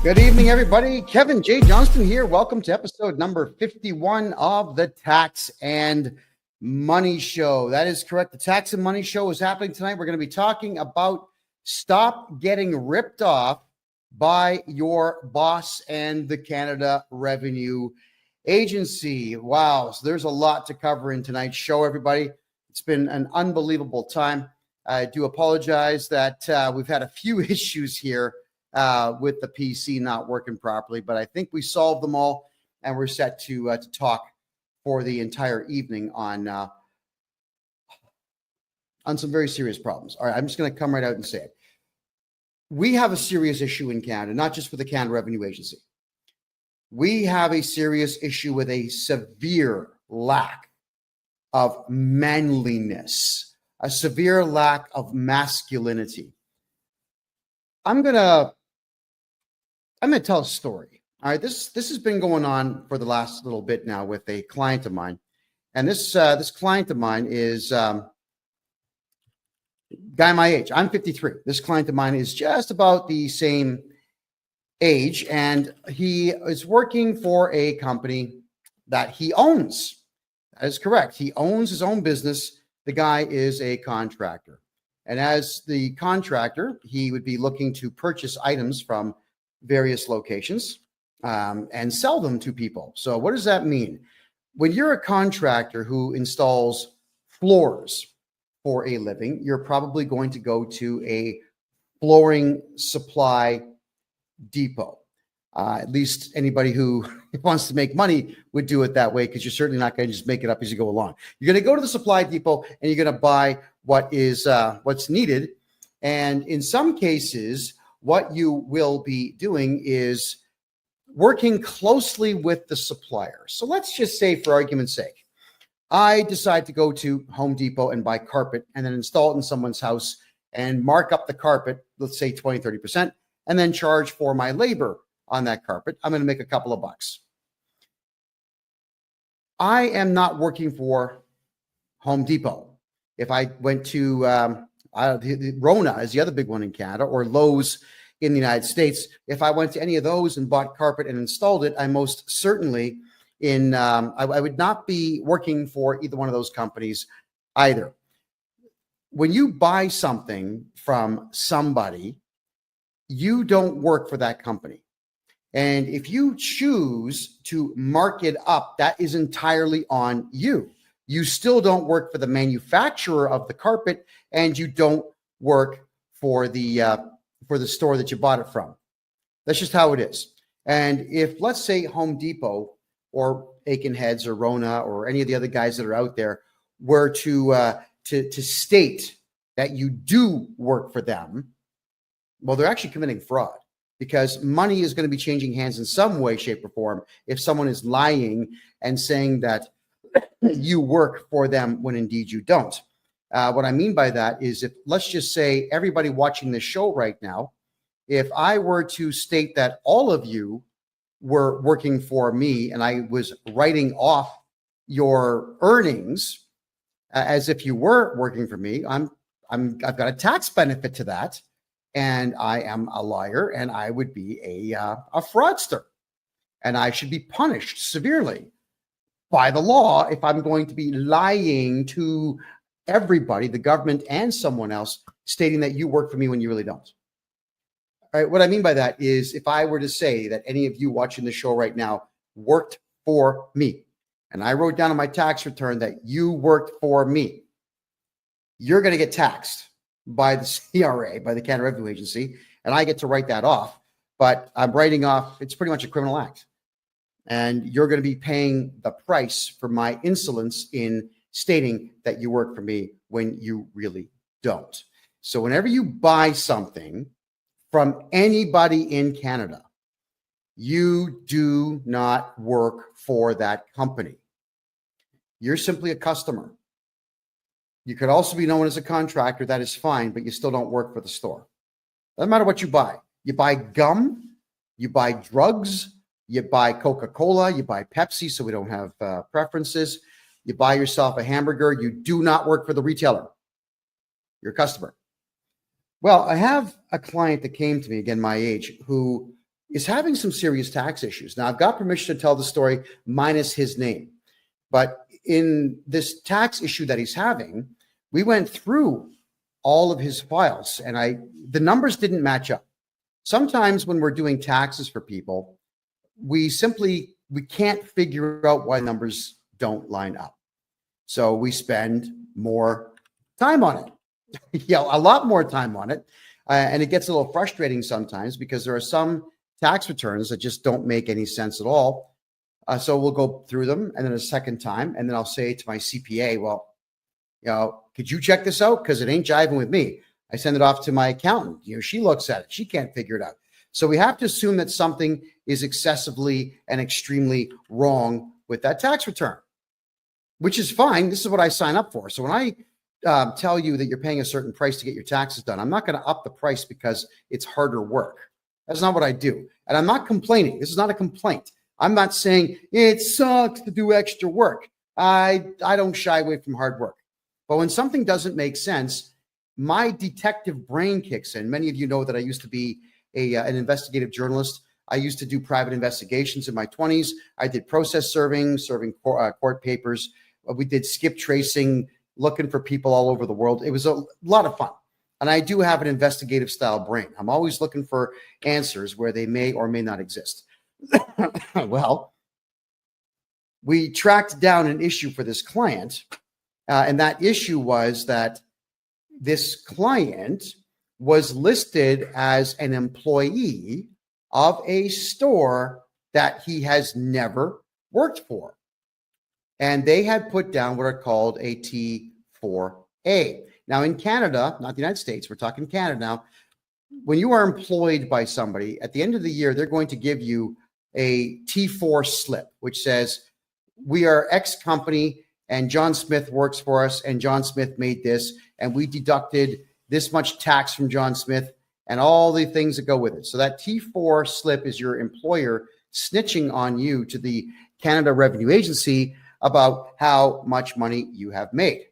Good evening, everybody. Kevin J. Johnston here. Welcome to episode number 51 of the Tax and Money Show. That is correct. The Tax and Money Show is happening tonight. We're going to be talking about stop getting ripped off by your boss and the Canada Revenue Agency. Wow. So there's a lot to cover in tonight's show, everybody. It's been an unbelievable time. I do apologize that we've had a few issues here with the PC not working properly, but I think we solved them all, and we're set to talk for the entire evening on some very serious problems. All right, I'm just going to come right out and say it. We have a serious issue in Canada, not just with the Canada Revenue Agency. We have a serious issue with a severe lack of manliness, a severe lack of masculinity. I'm gonna tell a story. All right, this has been going on for the last little bit now with a client of mine, and this client of mine is guy my age. I'm 53. This client of mine is just about the same age, and he is working for a company that he owns. That is correct. He owns his own business. The guy is a contractor. And as the contractor, he would be looking to purchase items from various locations and sell them to people. So what does that mean? When you're a contractor who installs floors for a living, you're probably going to go to a flooring supply depot. At least anybody who wants to make money would do it that way, because you're certainly not going to just make it up as you go along. You're going to go to the supply depot and you're going to buy what is what's needed. And in some cases, what you will be doing is working closely with the supplier. So let's just say, for argument's sake, I decide to go to Home Depot and buy carpet and then install it in someone's house and mark up the carpet, let's say 20, 30%, and then charge for my labor on that carpet. I'm going to make a couple of bucks. I am not working for Home Depot. If I went to Rona is the other big one in Canada, or Lowe's in the United States, if I went to any of those and bought carpet and installed it, I most certainly I would not be working for either one of those companies either. When you buy something from somebody, you don't work for that company. And if you choose to mark it up, that is entirely on you. You still don't work for the manufacturer of the carpet, and you don't work for the store that you bought it from. That's just how it is. And if, let's say, Home Depot or Aiken Heads or Rona or any of the other guys that are out there were to state that you do work for them, well, they're actually committing fraud, because money is going to be changing hands in some way, shape, or form if someone is lying and saying that you work for them when indeed you don't. What I mean by that is, if, let's just say, everybody watching this show right now, if I were to state that all of you were working for me and I was writing off your earnings as if you were working for me, I've got a tax benefit to that. And I am a liar, and I would be a fraudster, and I should be punished severely by the law if I'm going to be lying to everybody, the government and someone else, stating that you work for me when you really don't. All right, what I mean by that is, if I were to say that any of you watching the show right now worked for me, and I wrote down on my tax return that you worked for me, you're going to get taxed by the CRA, by the Canada Revenue Agency, and I get to write that off. But I'm writing off, it's pretty much a criminal act. And you're going to be paying the price for my insolence in stating that you work for me when you really don't. So whenever you buy something from anybody in Canada, you do not work for that company. You're simply a customer. You could also be known as a contractor. That is fine, but you still don't work for the store. Doesn't matter what you buy. You buy gum, you buy drugs, you buy Coca-Cola, you buy Pepsi, so we don't have preferences. You buy yourself a hamburger. You do not work for the retailer. You're a customer. Well, I have a client that came to me, again, my age, who is having some serious tax issues. Now, I've got permission to tell the story minus his name, but in this tax issue that he's having, we went through all of his files and the numbers didn't match up. Sometimes when we're doing taxes for people, we can't figure out why numbers don't line up. So we spend more time on it, a lot more time on it. And it gets a little frustrating sometimes because there are some tax returns that just don't make any sense at all. So we'll go through them and then a second time, and then I'll say to my CPA, well, could you check this out? Because it ain't jiving with me. I send it off to my accountant. She looks at it. She can't figure it out. So we have to assume that something is excessively and extremely wrong with that tax return, which is fine. This is what I sign up for. So when I tell you that you're paying a certain price to get your taxes done, I'm not going to up the price because it's harder work. That's not what I do. And I'm not complaining. This is not a complaint. I'm not saying it sucks to do extra work. I don't shy away from hard work. But when something doesn't make sense, my detective brain kicks in. Many of you know that I used to be an investigative journalist. I used to do private investigations in my 20s. I did process serving court papers. We did skip tracing, looking for people all over the world. It was a lot of fun. And I do have an investigative style brain. I'm always looking for answers where they may or may not exist. Well, we tracked down an issue for this client. And that issue was that this client was listed as an employee of a store that he has never worked for. And they had put down what are called a T4A. Now in Canada, not the United States, we're talking Canada now, when you are employed by somebody, at the end of the year, they're going to give you a T4 slip, which says, we are X company and John Smith works for us and John Smith made this and we deducted this much tax from John Smith and all the things that go with it. So that T4 slip is your employer snitching on you to the Canada Revenue Agency about how much money you have made.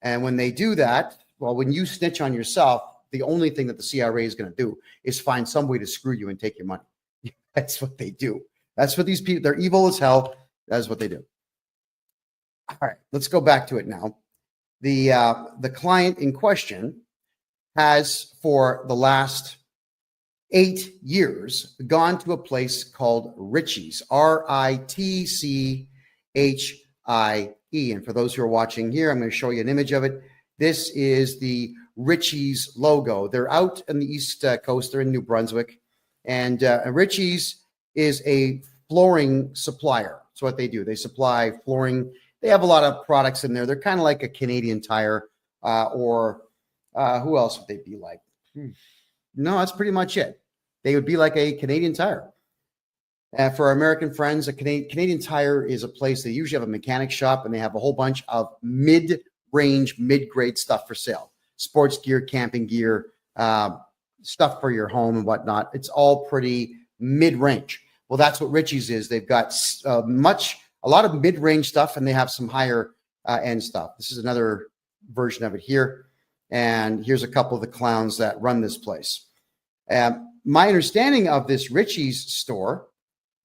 And when they do that, well, when you snitch on yourself, the only thing that the CRA is going to do is find some way to screw you and take your money. That's what they do. That's what these people, they're evil as hell. That's what they do. All right, let's go back to it now. The client in question has, for the last 8 years, gone to a place called Ritchie's, Ritchie. And for those who are watching here, I'm going to show you an image of it. This is the Ritchie's logo. They're out on the East Coast. They're in New Brunswick. And Ritchie's is a flooring supplier. That's what they do. They supply flooring. They have a lot of products in there. They're kind of like a Canadian Tire or who else would they be like? No, that's pretty much it. They would be like a Canadian Tire. For our American friends, a Canadian Tire is a place they usually have a mechanic shop and they have a whole bunch of mid-range, mid-grade stuff for sale. Sports gear, camping gear, stuff for your home and whatnot. It's all pretty mid-range. Well, that's what Ritchie's is. They've got a lot of mid-range stuff and they have some higher end stuff. This is another version of it here. And here's a couple of the clowns that run this place. My understanding of this Ritchie's store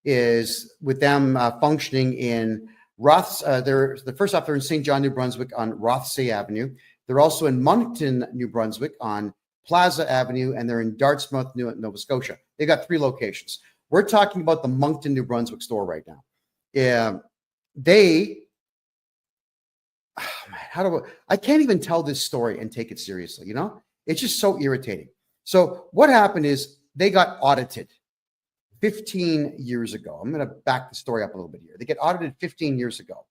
is with them functioning in first off, they're in St. John, New Brunswick on Rothsay Avenue. They're also in Moncton, New Brunswick on Plaza Avenue, and they're in Dartmouth, Nova Scotia. They got 3 locations. We're talking about the Moncton, New Brunswick store right now. I can't even tell this story and take it seriously, It's just so irritating. So what happened is they got audited 15 years ago. I'm going to back the story up a little bit here. They get audited 15 years ago,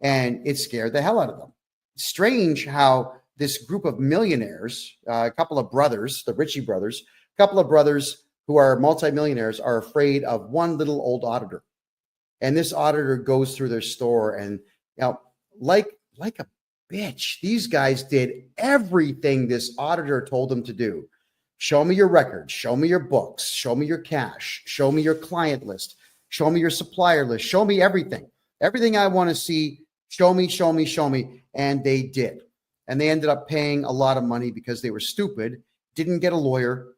and it scared the hell out of them. Strange how this group of millionaires, a couple of brothers, the Ritchie brothers, a couple of brothers who are multimillionaires are afraid of one little old auditor. And this auditor goes through their store and, like a bitch, these guys did everything this auditor told them to do. Show me your records, show me your books, show me your cash, show me your client list, show me your supplier list, show me everything. Everything I want to see, show me. And they did. And they ended up paying a lot of money because they were stupid, didn't get a lawyer.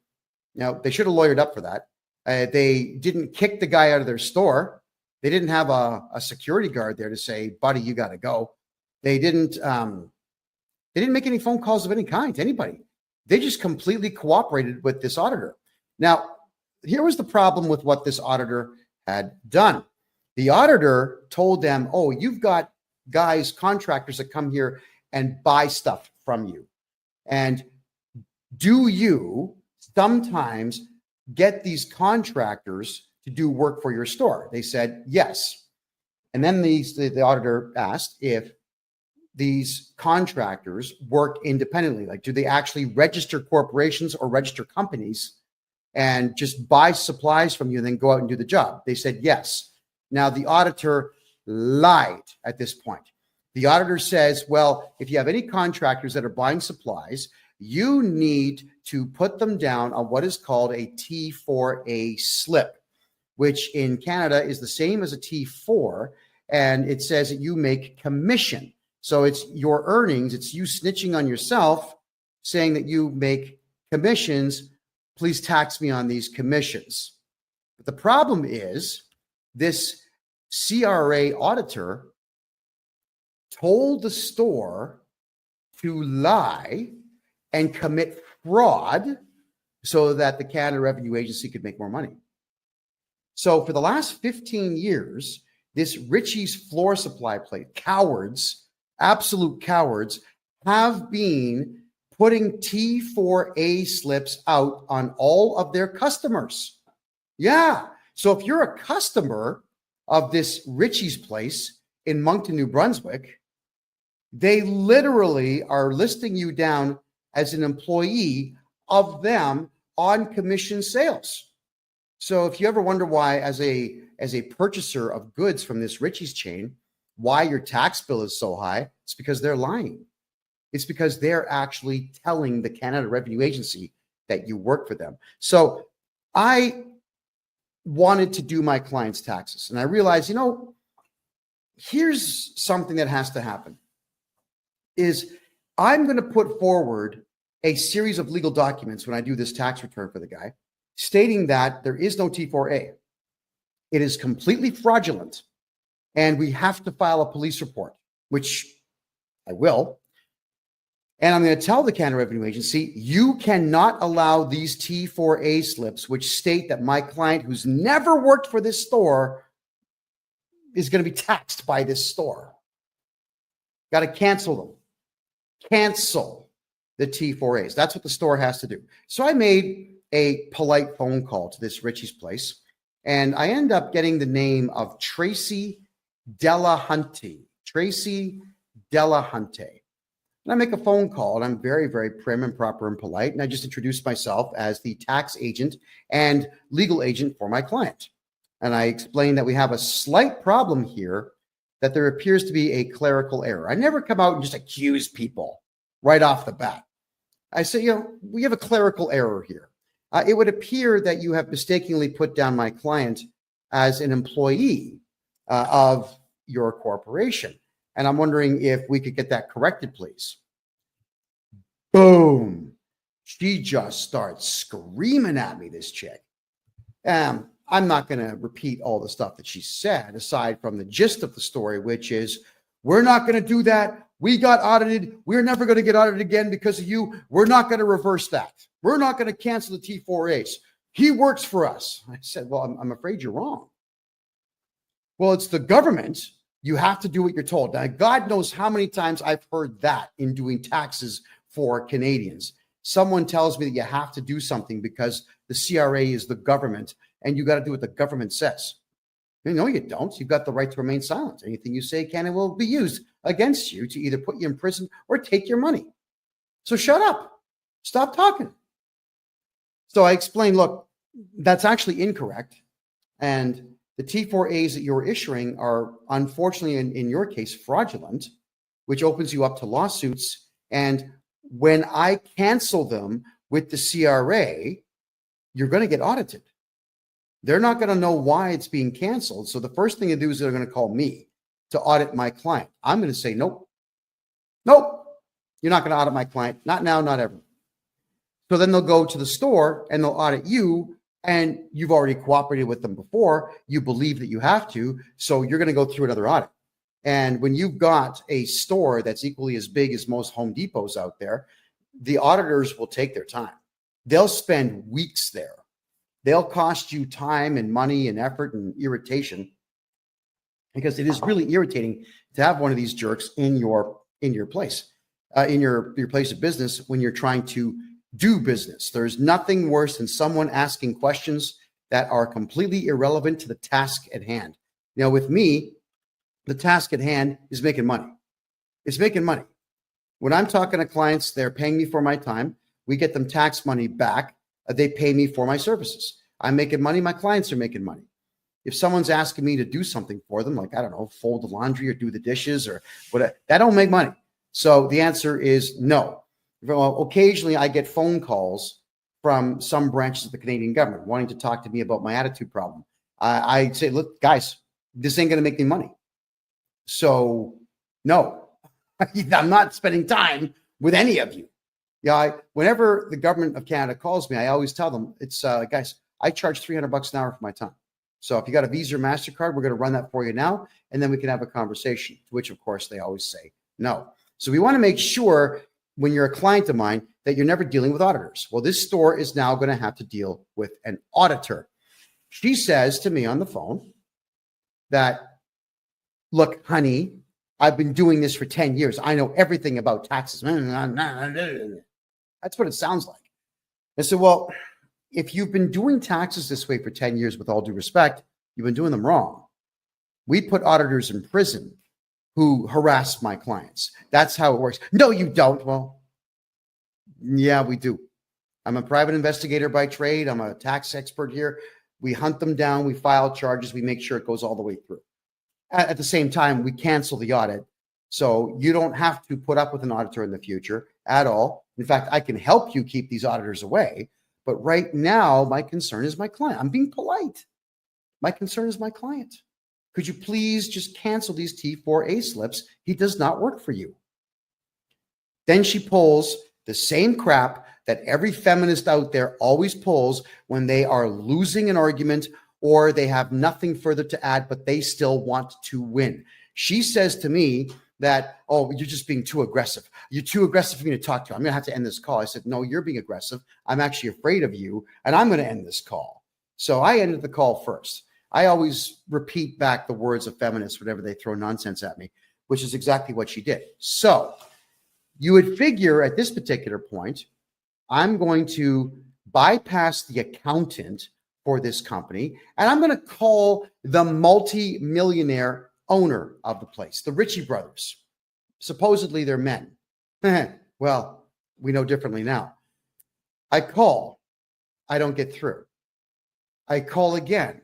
Now, they should have lawyered up for that. They didn't kick the guy out of their store. They didn't have a security guard there to say, buddy, you got to go. They didn't make any phone calls of any kind to anybody. They just completely cooperated with this auditor. Now, here was the problem with what this auditor had done. The auditor told them, oh, you've got guys, contractors that come here and buy stuff from you. And do you sometimes get these contractors to do work for your store? They said, yes. And then the auditor asked if these contractors work independently. Like, do they actually register corporations or register companies and just buy supplies from you and then go out and do the job? They said, yes. Now, the auditor lied at this point. The auditor says, well, if you have any contractors that are buying supplies, you need to put them down on what is called a T4A slip, which in Canada is the same as a T4. And it says that you make commission. So it's your earnings. It's you snitching on yourself, saying that you make commissions. Please tax me on these commissions. But the problem is this CRA auditor told the store to lie and commit fraud so that the Canada Revenue Agency could make more money. So for the last 15 years, this Ritchie's floor supply plate, cowards, absolute cowards, have been putting T4A slips out on all of their customers. Yeah. So if you're a customer of this Ritchie's place in Moncton, New Brunswick, they literally are listing you down as an employee of them on commission sales. So if you ever wonder why, as a purchaser of goods from this Ritchie's chain, why your tax bill is so high, it's because they're lying. It's because they're actually telling the Canada Revenue Agency that you work for them. So I wanted to do my clients' taxes, and I realized, here's something that has to happen. Is I'm going to put forward a series of legal documents when I do this tax return for the guy, stating that there is no T4A. It is completely fraudulent, and we have to file a police report, which I will. And I'm going to tell the Canada Revenue Agency, you cannot allow these T4A slips, which state that my client who's never worked for this store is going to be taxed by this store. Got to cancel them. Cancel the T4As. That's what the store has to do. So I made a polite phone call to this Ritchie's place, and I end up getting the name of Tracy Delahunty. Tracy Delahunty. And I make a phone call, and I'm very, very prim and proper and polite, and I just introduce myself as the tax agent and legal agent for my client. And I explain that we have a slight problem here, that there appears to be a clerical error. I never come out and just accuse people right off the bat. I say, we have a clerical error here. It would appear that you have mistakenly put down my client as an employee of your corporation. And I'm wondering if we could get that corrected, please. Boom. She just starts screaming at me, this chick. I'm not going to repeat all the stuff that she said, aside from the gist of the story, which is, we're not going to do that. We got audited. We're never going to get audited again because of you. We're not going to reverse that. We're not going to cancel the T4As. He works for us. I said, well, I'm afraid you're wrong. Well, it's the government. You have to do what you're told. Now, God knows how many times I've heard that in doing taxes for Canadians. Someone tells me that you have to do something because the CRA is the government and you got to do what the government says. No, you don't. You've got the right to remain silent. Anything you say can and will be used against you to either put you in prison or take your money. So shut up. Stop talking. So I explained, look, that's actually incorrect. And the T4As that you're issuing are, unfortunately, in your case, fraudulent, which opens you up to lawsuits. And when I cancel them with the CRA, you're going to get audited. They're not going to know why it's being canceled. So the first thing to do is they're going to call me to audit my client. I'm going to say, nope, you're not going to audit my client. Not now, not ever. So then they'll go to the store and they'll audit you and you've already cooperated with them before, you believe that you have to, so you're going to go through another audit. And when you've got a store that's equally as big as most Home Depots out there, the auditors will take their time. They'll spend weeks there. They'll cost you time and money and effort and irritation, because it is really irritating to have one of these jerks in your place, in your place of business when you're trying to do business. There's nothing worse than someone asking questions that are completely irrelevant to the task at hand. Now, with me, the task at hand is making money. It's making money. When I'm talking to clients, they're paying me for my time. We get them tax money back. They pay me for my services. I'm making money. My clients are making money. If someone's asking me to do something for them, like, I don't know, fold the laundry or do the dishes or whatever, that don't make money. So the answer is no. Well, occasionally I get phone calls from some branches of the Canadian government wanting to talk to me about my attitude problem. I say, look, guys, this ain't going to make me money. So no, I'm not spending time with any of you. Yeah, whenever the government of Canada calls me, I always tell them, it's guys, I charge $300 an hour for my time. So if you got a Visa or MasterCard, we're going to run that for you now, and then we can have a conversation, to which, of course, they always say no. So we want to make sure when you're a client of mine that you're never dealing with auditors. Well, this store is now going to have to deal with an auditor. She says to me on the phone that, look, honey, I've been doing this for 10 years. I know everything about taxes. That's what it sounds like. I said, well, if you've been doing taxes this way for 10 years, with all due respect, you've been doing them wrong. We put auditors in prison who harass my clients. That's how it works. No, you don't. Well, yeah, we do. I'm a private investigator by trade. I'm a tax expert here. We hunt them down. We file charges. We make sure it goes all the way through. At the same time, we cancel the audit. So you don't have to put up with an auditor in the future at all. In fact, I can help you keep these auditors away. But right now, my concern is my client. I'm being polite. My concern is my client. Could you please just cancel these T4A slips? He does not work for you. Then she pulls the same crap that every feminist out there always pulls when they are losing an argument or they have nothing further to add, but they still want to win. She says to me that, oh, you're just being too aggressive. You're too aggressive for me to talk to. I'm going to have to end this call. I said, no, you're being aggressive. I'm actually afraid of you, and I'm going to end this call. So I ended the call first. I always repeat back the words of feminists whenever they throw nonsense at me, which is exactly what she did. So you would figure at this particular point, I'm going to bypass the accountant for this company, and I'm going to call the multi-millionaire owner of the place, the Ritchie brothers. Supposedly they're men. Well, we know differently now. I call. I don't get through. I call again.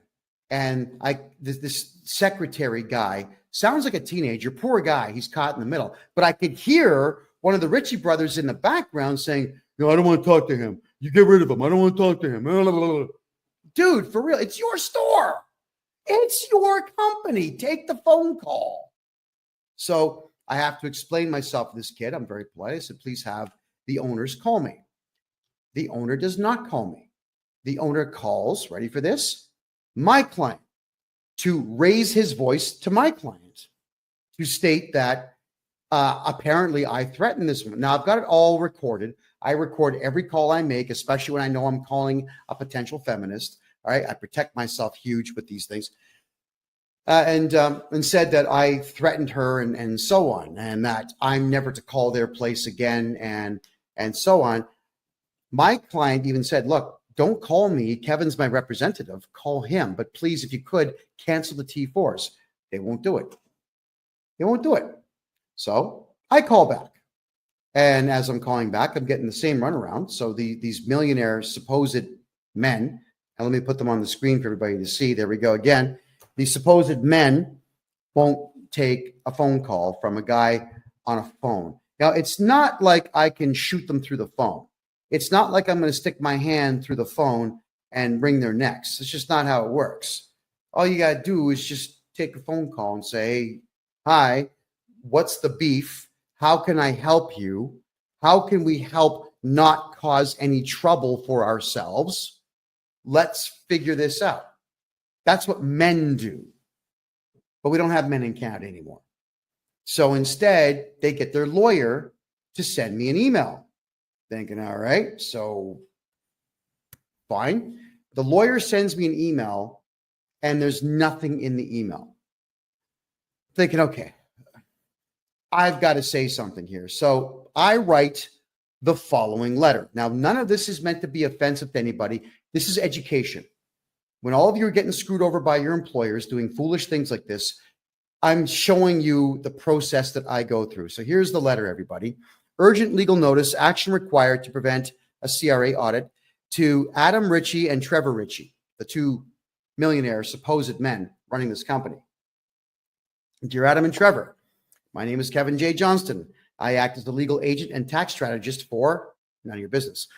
And this secretary guy sounds like a teenager, poor guy. He's caught in the middle. But I could hear one of the Ritchie brothers in the background saying, no, I don't want to talk to him. You get rid of him. I don't want to talk to him. Dude, for real, it's your store. It's your company. Take the phone call. So I have to explain myself to this kid. I'm very polite. I said, please have the owners call me. The owner does not call me. The owner calls, ready for this, my client, to raise his voice to my client, to state that apparently I threatened this woman. Now, I've got it all recorded. I record every call I make, especially when I know I'm calling a potential feminist. All right, I protect myself huge with these things. And said that I threatened her and so on, and that I'm never to call their place again and so on. My client even said, look, don't call me. Kevin's my representative. Call him. But please, if you could, cancel the T4s. They won't do it. They won't do it. So I call back. And as I'm calling back, I'm getting the same runaround. So these millionaire supposed men, and let me put them on the screen for everybody to see. There we go again. These supposed men won't take a phone call from a guy on a phone. Now, it's not like I can shoot them through the phone. It's not like I'm going to stick my hand through the phone and wring their necks. It's just not how it works. All you got to do is just take a phone call and say, hey, hi, what's the beef? How can I help you? How can we help not cause any trouble for ourselves? let's figure this out. That's what men do. But we don't have men in Canada anymore. So instead, they get their lawyer to send me an email. Thinking, all right, so fine. The lawyer sends me an email and there's nothing in the email. Thinking, okay, I've got to say something here. So I write the following letter. Now, none of this is meant to be offensive to anybody. This is education. When all of you are getting screwed over by your employers doing foolish things like this, I'm showing you the process that I go through. So here's the letter, everybody. Urgent legal notice, action required to prevent a CRA audit to Adam Ritchie and Trevor Ritchie, the two millionaire supposed men running this company. Dear Adam and Trevor, my name is KevinJJohnston. I act as the legal agent and tax strategist for none of your business.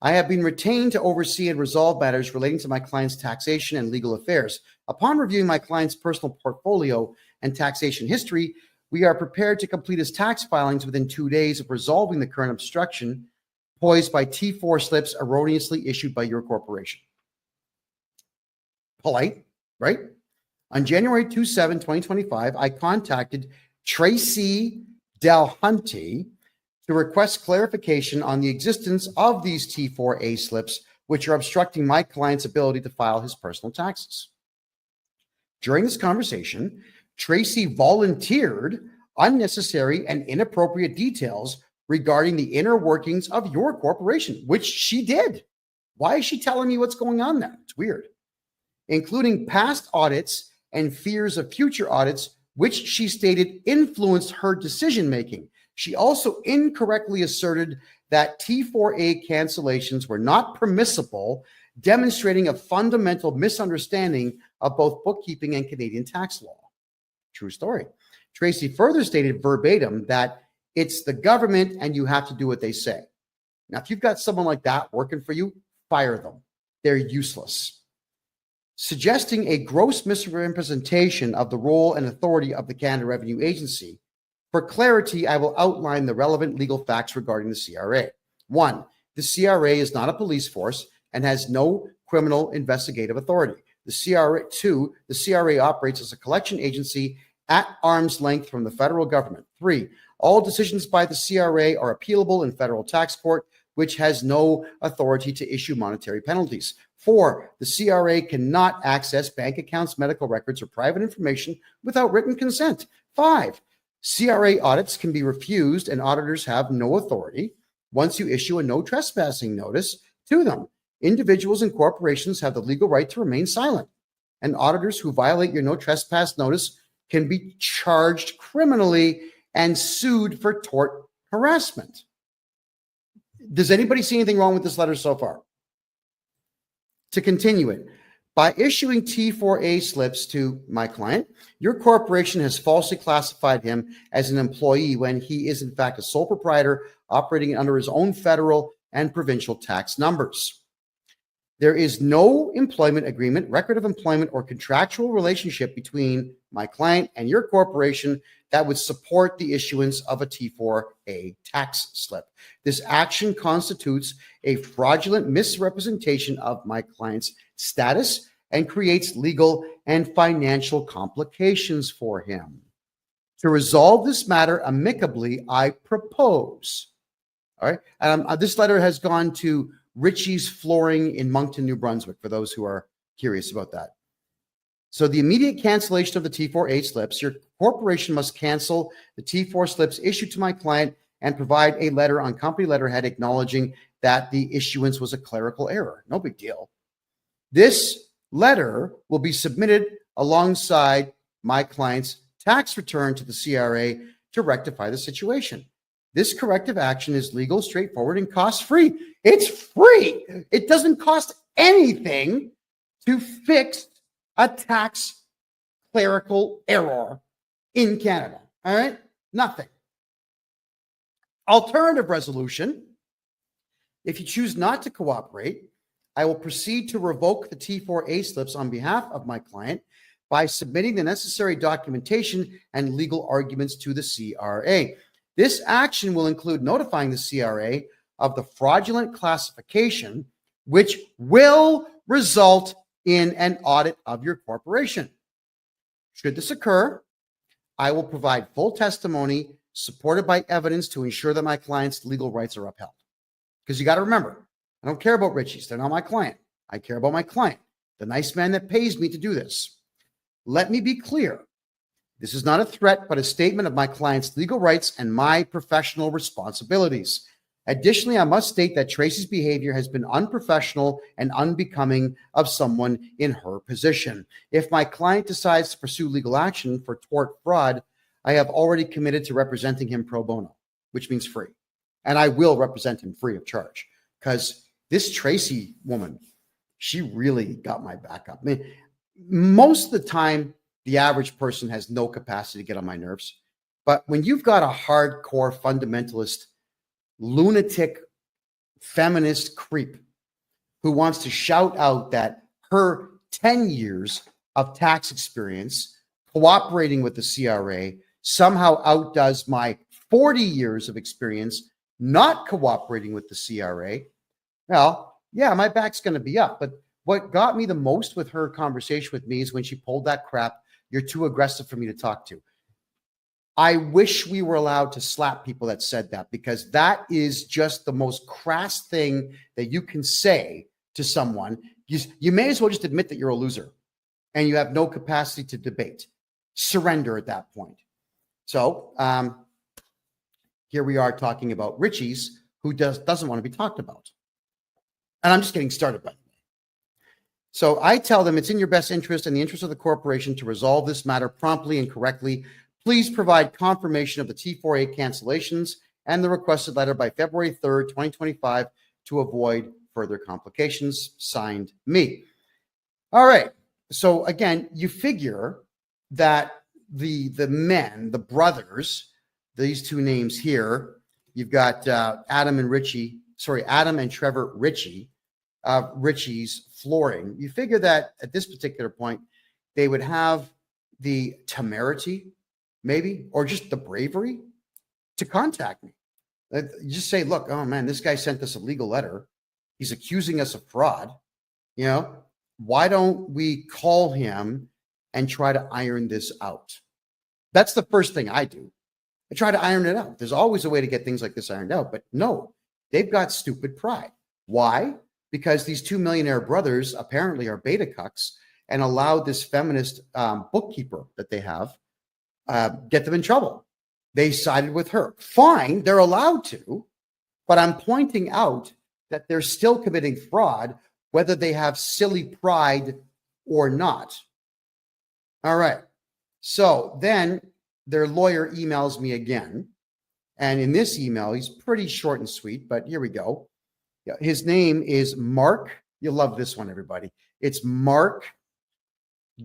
I have been retained to oversee and resolve matters relating to my client's taxation and legal affairs. Upon reviewing my client's personal portfolio and taxation history, we are prepared to complete his tax filings within 2 days of resolving the current obstruction posed by T4 slips erroneously issued by your corporation. Polite, right? On January 27, 2025, I contacted Tracy Delhunty to request clarification on the existence of these T4A slips, which are obstructing my client's ability to file his personal taxes. During this conversation, Tracy volunteered unnecessary and inappropriate details regarding the inner workings of your corporation, which she did. Why is she telling me what's going on there? It's weird. Including past audits and fears of future audits, which she stated influenced her decision-making. She also incorrectly asserted that T4A cancellations were not permissible, demonstrating a fundamental misunderstanding of both bookkeeping and Canadian tax law. True story. Tracy further stated verbatim that it's the government and you have to do what they say. Now, if you've got someone like that working for you, fire them. They're useless. Suggesting a gross misrepresentation of the role and authority of the Canada Revenue Agency. For clarity, I will outline the relevant legal facts regarding the CRA. 1, the CRA is not a police force and has no criminal investigative authority. The CRA, 2, the CRA operates as a collection agency at arm's length from the federal government. 3, all decisions by the CRA are appealable in federal tax court, which has no authority to issue monetary penalties. 4, the CRA cannot access bank accounts, medical records, or private information without written consent. 5, CRA audits can be refused and auditors have no authority once you issue a no trespassing notice to them. Individuals and corporations have the legal right to remain silent, and auditors who violate your no trespass notice can be charged criminally and sued for tort harassment. Does anybody see anything wrong with this letter so far? To continue it, by issuing T4A slips to my client, your corporation has falsely classified him as an employee when he is in fact a sole proprietor operating under his own federal and provincial tax numbers. There is no employment agreement, record of employment, or contractual relationship between my client and your corporation that would support the issuance of a T4A tax slip. This action constitutes a fraudulent misrepresentation of my client's status and creates legal and financial complications for him. To resolve this matter amicably, I propose. All right. This letter has gone to Ritchie's Flooring in Moncton, New Brunswick, for those who are curious about that. So the immediate cancellation of the T4A slips, your corporation must cancel the T4 slips issued to my client and provide a letter on company letterhead acknowledging that the issuance was a clerical error. No big deal. This letter will be submitted alongside my client's tax return to the CRA to rectify the situation. This corrective action is legal, straightforward, and cost-free. It's free. It doesn't cost anything to fix a tax clerical error in Canada. All right? Nothing. Alternative resolution. If you choose not to cooperate, I will proceed to revoke the T4A slips on behalf of my client by submitting the necessary documentation and legal arguments to the CRA. This action will include notifying the CRA of the fraudulent classification, which will result in an audit of your corporation. Should this occur, I will provide full testimony supported by evidence to ensure that my client's legal rights are upheld. Because you got to remember, I don't care about Richie's. They're not my client. I care about my client, the nice man that pays me to do this. Let me be clear. This is not a threat, but a statement of my client's legal rights and my professional responsibilities. Additionally, I must state that Tracy's behavior has been unprofessional and unbecoming of someone in her position. If my client decides to pursue legal action for tort fraud, I have already committed to representing him pro bono, which means free. And I will represent him free of charge, because this Tracy woman, she really got my back up. I mean, most of the time, the average person has no capacity to get on my nerves. But when you've got a hardcore fundamentalist, lunatic, feminist creep who wants to shout out that her 10 years of tax experience cooperating with the CRA somehow outdoes my 40 years of experience not cooperating with the CRA, well, yeah, my back's going to be up. But what got me the most with her conversation with me is when she pulled that crap, "You're too aggressive for me to talk to." I wish we were allowed to slap people that said that, because that is just the most crass thing that you can say to someone. You may as well just admit that you're a loser and you have no capacity to debate. Surrender at that point. So here we are talking about Richie's, who doesn't want to be talked about. And I'm just getting started, by the way. So I tell them it's in your best interest and the interest of the corporation to resolve this matter promptly and correctly. Please provide confirmation of the T4A cancellations and the requested letter by February 3rd, 2025 to avoid further complications. Signed, me. All right. So again, you figure that the men, the brothers, these two names here, you've got Adam and Trevor Ritchie, Ritchie's Flooring. You figure that at this particular point, they would have the temerity, maybe, or just the bravery to contact me. You just say, look, oh man, this guy sent us a legal letter. He's accusing us of fraud. You know, why don't we call him and try to iron this out? That's the first thing I do. I try to iron it out. There's always a way to get things like this ironed out, but no, they've got stupid pride. Why? Because these two millionaire brothers apparently are beta cucks and allowed this feminist bookkeeper that they have get them in trouble. They sided with her. Fine, they're allowed to, but I'm pointing out that they're still committing fraud, whether they have silly pride or not. All right. So then their lawyer emails me again. And in this email, he's pretty short and sweet, but here we go. His name is Mark. You'll love this one, everybody. It's Mark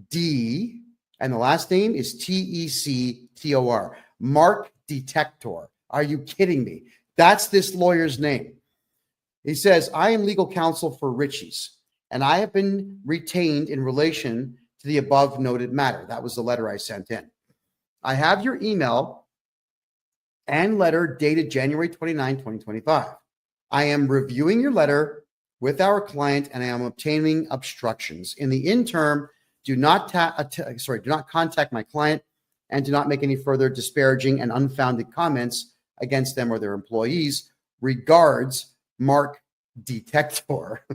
D. And the last name is Tector. Mark Detector. Are you kidding me? That's this lawyer's name. He says, I am legal counsel for Ritchie's, and I have been retained in relation to the above noted matter. That was the letter I sent in. I have your email and letter dated January 29, 2025. I am reviewing your letter with our client and I am obtaining obstructions. In the interim, do not contact my client and do not make any further disparaging and unfounded comments against them or their employees. Regards, Mark Detector,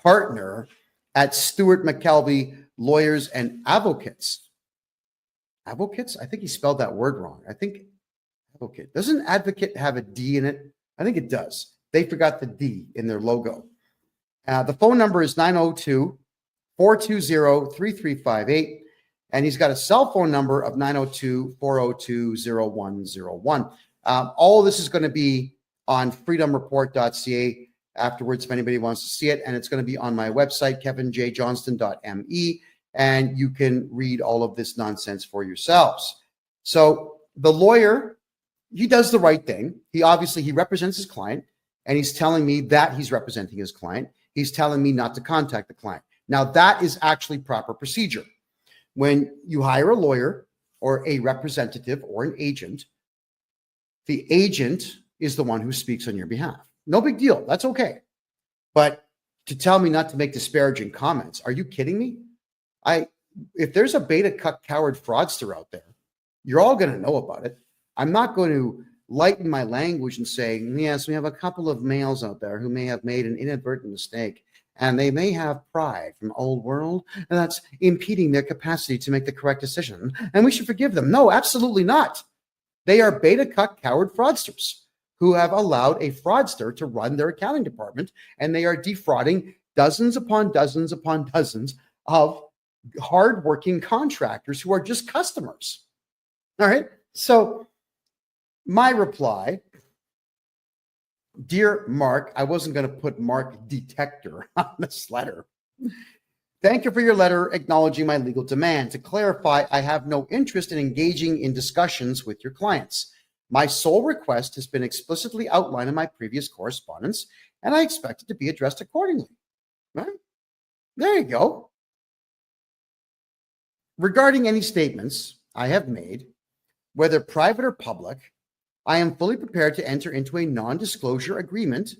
partner at Stewart McKelvey Lawyers and Advocates. Advocates? I think he spelled that word wrong. I think advocate. Doesn't advocate have a D in it? I think it does. They forgot the D in their logo. The phone number is 902-420-3358. And he's got a cell phone number of 902-402-0101. All of this is going to be on freedomreport.ca afterwards if anybody wants to see it. And it's going to be on my website, KevinJJohnston.me. And you can read all of this nonsense for yourselves. So the lawyer, he does the right thing. He represents his client, and he's telling me that he's representing his client. He's telling me not to contact the client. Now, that is actually proper procedure. When you hire a lawyer or a representative or an agent, the agent is the one who speaks on your behalf. No big deal. That's okay. But to tell me not to make disparaging comments. Are you kidding me? If there's a beta cuck coward fraudster out there, you're all going to know about it. I'm not going to lighten my language and say, yes, we have a couple of males out there who may have made an inadvertent mistake, and they may have pride from old world, and that's impeding their capacity to make the correct decision, and we should forgive them. No, absolutely not. They are beta cuck coward fraudsters who have allowed a fraudster to run their accounting department, and they are defrauding dozens upon dozens upon dozens of hardworking contractors who are just customers. All right. So my reply, dear Mark, I wasn't going to put Mark Detector on this letter. Thank you for your letter acknowledging my legal demand. To clarify, I have no interest in engaging in discussions with your clients. My sole request has been explicitly outlined in my previous correspondence, and I expect it to be addressed accordingly. Right? There you go. Regarding any statements I have made, whether private or public, I am fully prepared to enter into a non-disclosure agreement,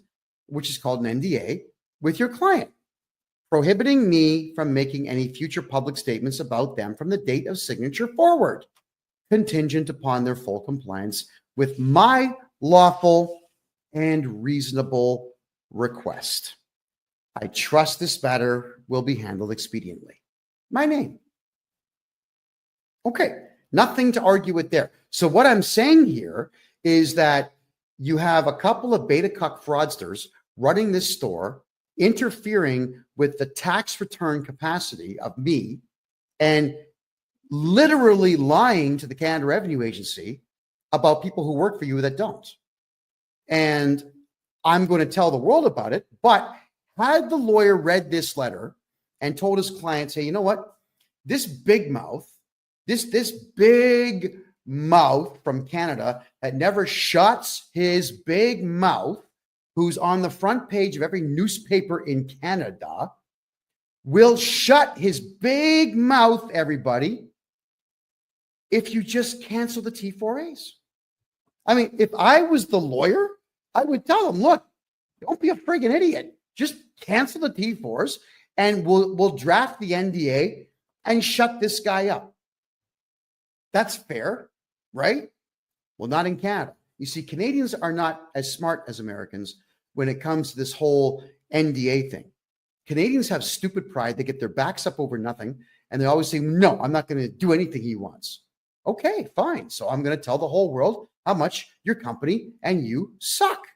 which is called an NDA, with your client, prohibiting me from making any future public statements about them from the date of signature forward, contingent upon their full compliance with my lawful and reasonable request. I trust this matter will be handled expediently. My name. Okay, nothing to argue with there. So what I'm saying here is that you have a couple of beta cuck fraudsters running this store, interfering with the tax return capacity of me, and literally lying to the Canada Revenue Agency about people who work for you that don't. And I'm going to tell the world about it. But had the lawyer read this letter and told his clients, hey, you know what? This big mouth, this big mouth from Canada that never shuts his big mouth, who's on the front page of every newspaper in Canada, will shut his big mouth, everybody, if you just cancel the T4As. I mean, if I was the lawyer, I would tell him, look, don't be a friggin' idiot. Just cancel the T4s and we'll draft the NDA and shut this guy up. That's fair, right? Well, not in Canada. You see, Canadians are not as smart as Americans when it comes to this whole NDA thing. Canadians have stupid pride. They get their backs up over nothing. And they always say, no, I'm not going to do anything he wants. Okay, fine. So I'm going to tell the whole world how much your company and you suck.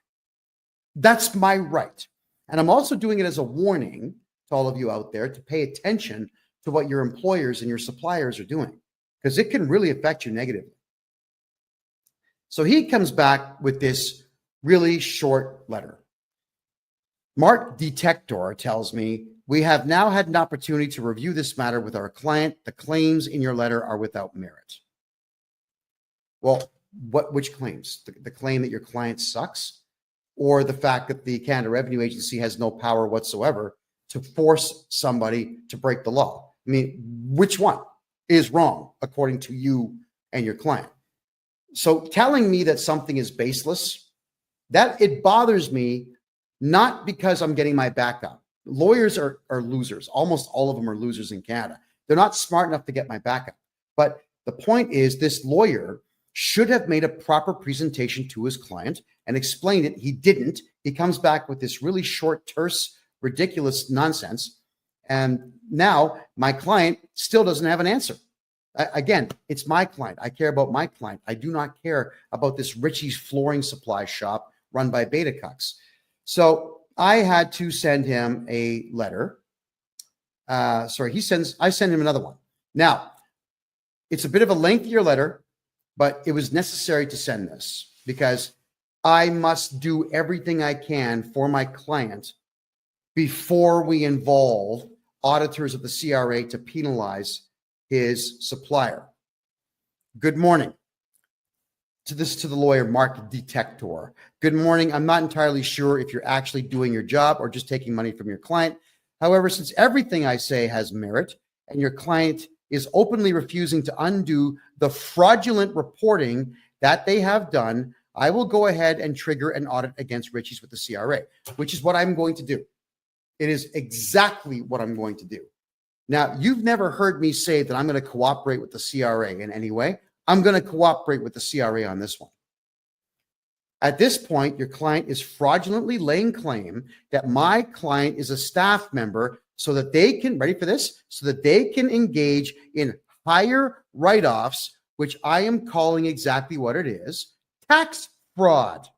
That's my right. And I'm also doing it as a warning to all of you out there to pay attention to what your employers and your suppliers are doing, because it can really affect you negatively. So he comes back with this really short letter. Mark Detector tells me, we have now had an opportunity to review this matter with our client. The claims in your letter are without merit. Well, which claims? The claim that your client sucks, or the fact that the Canada Revenue Agency has no power whatsoever to force somebody to break the law? I mean, which one is wrong according to you and your client? So telling me that something is baseless, that it bothers me, not because I'm getting my back up. Lawyers are losers. Almost all of them are losers in Canada. They're not smart enough to get my back up. But the point is, this lawyer should have made a proper presentation to his client and explained it. He didn't. He comes back with this really short, terse, ridiculous nonsense. And now my client still doesn't have an answer. Again, it's my client. I care about my client. I do not care about this Richie's flooring supply shop run by beta cucks. So I had to send him a letter. I send him another one. Now, it's a bit of a lengthier letter, but it was necessary to send this because I must do everything I can for my client before we involve auditors of the CRA to penalize his supplier. Good morning. To the lawyer, Mark Detector. Good morning. I'm not entirely sure if you're actually doing your job or just taking money from your client. However, since everything I say has merit and your client is openly refusing to undo the fraudulent reporting that they have done, I will go ahead and trigger an audit against Richie's with the CRA, which is what I'm going to do. It is exactly what I'm going to do. Now, you've never heard me say that I'm going to cooperate with the CRA in any way. I'm going to cooperate with the CRA on this one. At this point, your client is fraudulently laying claim that my client is a staff member so that they can, ready for this, so that they can engage in higher write-offs, which I am calling exactly what it is, tax fraud.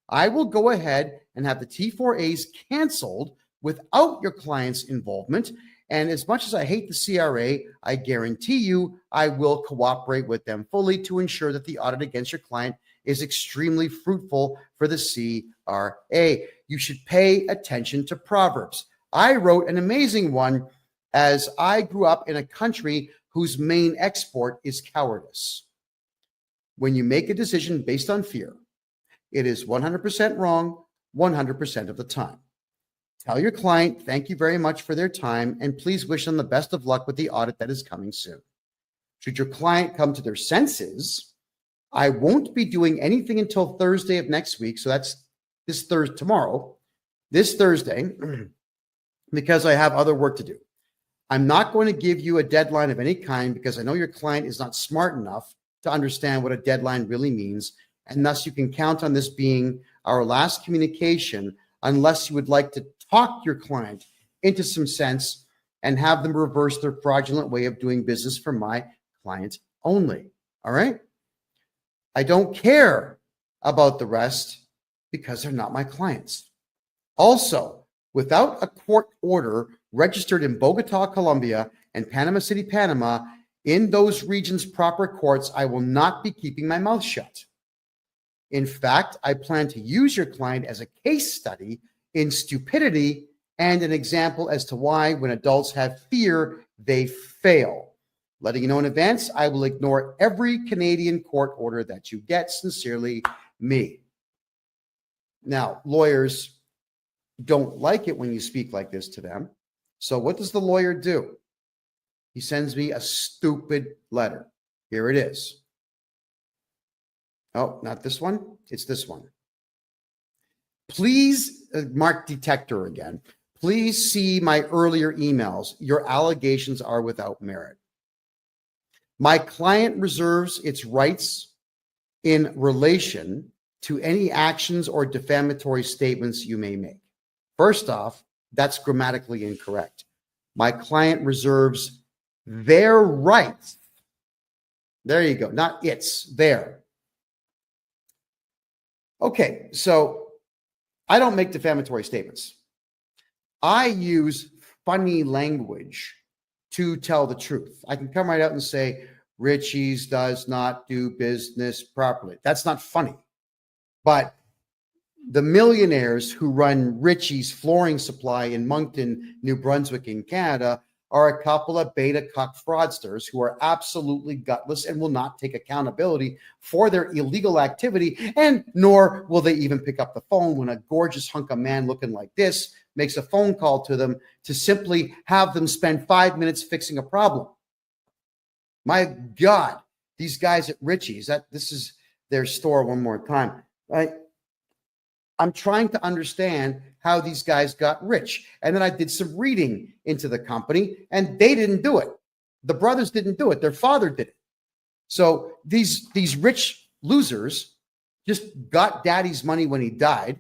I will go ahead and have the T4As canceled without your client's involvement. And as much as I hate the CRA, I guarantee you I will cooperate with them fully to ensure that the audit against your client is extremely fruitful for the CRA. You should pay attention to Proverbs. I wrote an amazing one as I grew up in a country whose main export is cowardice. When you make a decision based on fear, it is 100% wrong 100% of the time. Tell your client, thank you very much for their time, and please wish them the best of luck with the audit that is coming soon. Should your client come to their senses, I won't be doing anything until Thursday of next week. So that's this Thursday, this Thursday, because I have other work to do. I'm not going to give you a deadline of any kind because I know your client is not smart enough to understand what a deadline really means. And thus you can count on this being our last communication unless you would like to talk your client into some sense and have them reverse their fraudulent way of doing business for my client only. All right? I don't care about the rest because they're not my clients. Also, without a court order registered in Bogota, Colombia, and Panama City, Panama, in those regions' proper courts, I will not be keeping my mouth shut. In fact, I plan to use your client as a case study in stupidity and an example as to why, when adults have fear, they fail. Letting you know in advance, I will ignore every Canadian court order that you get. Sincerely, me. Now, lawyers don't like it when you speak like this to them. So what does the lawyer do? He sends me a stupid letter. Here it is. Oh, not this one. It's this one. Please, mark detector again. Please see my earlier emails. Your allegations are without merit. My client reserves its rights in relation to any actions or defamatory statements you may make. First off, that's grammatically incorrect. My client reserves their rights. There you go. Not its, their. Okay, so I don't make defamatory statements. I use funny language to tell the truth. I can come right out and say, Richie's does not do business properly. That's not funny. But the millionaires who run Richie's Flooring Supply in Moncton, New Brunswick in Canada are a couple of beta cuck fraudsters who are absolutely gutless and will not take accountability for their illegal activity, and nor will they even pick up the phone when a gorgeous hunk of man looking like this makes a phone call to them to simply have them spend 5 minutes fixing a problem. My God, these guys at Richie's, this is their store one more time, right? I'm trying to understand how these guys got rich. And then I did some reading into the company, and they didn't do it. The brothers didn't do it. Their father did it. So these rich losers just got daddy's money when he died,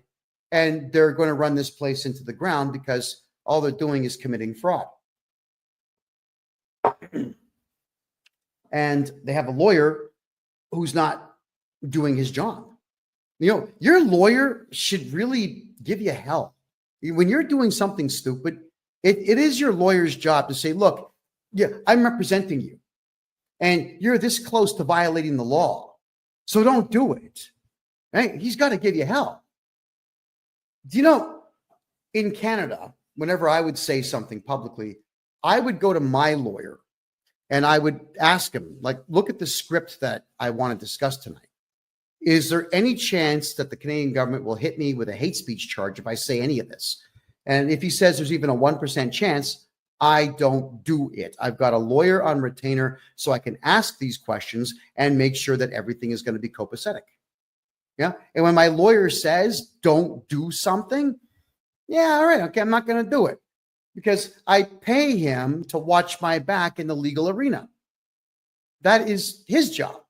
and they're going to run this place into the ground because all they're doing is committing fraud. And they have a lawyer who's not doing his job. You know, your lawyer should really give you hell. When you're doing something stupid, it is your lawyer's job to say, look, yeah, I'm representing you, and you're this close to violating the law, so don't do it. Right? He's got to give you hell. Do you know, in Canada, whenever I would say something publicly, I would go to my lawyer and I would ask him, like, look at the script that I want to discuss tonight. Is there any chance that the Canadian government will hit me with a hate speech charge if I say any of this? And if he says there's even a 1% chance, I don't do it. I've got a lawyer on retainer so I can ask these questions and make sure that everything is going to be copacetic. Yeah. And when my lawyer says don't do something, yeah, all right, okay, I'm not going to do it. because I pay him to watch my back in the legal arena. That is his job.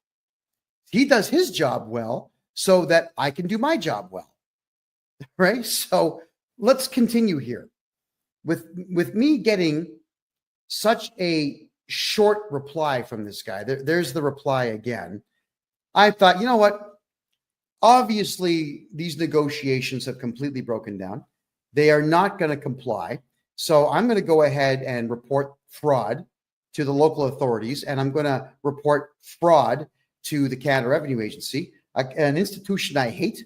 He does his job well so that I can do my job well, right? So let's continue here. With me getting such a short reply from this guy, there's the reply again. I thought, you know what? Obviously, these negotiations have completely broken down. They are not going to comply. So I'm going to go ahead and report fraud to the local authorities, and I'm going to report fraud to the Canada Revenue Agency, an institution I hate,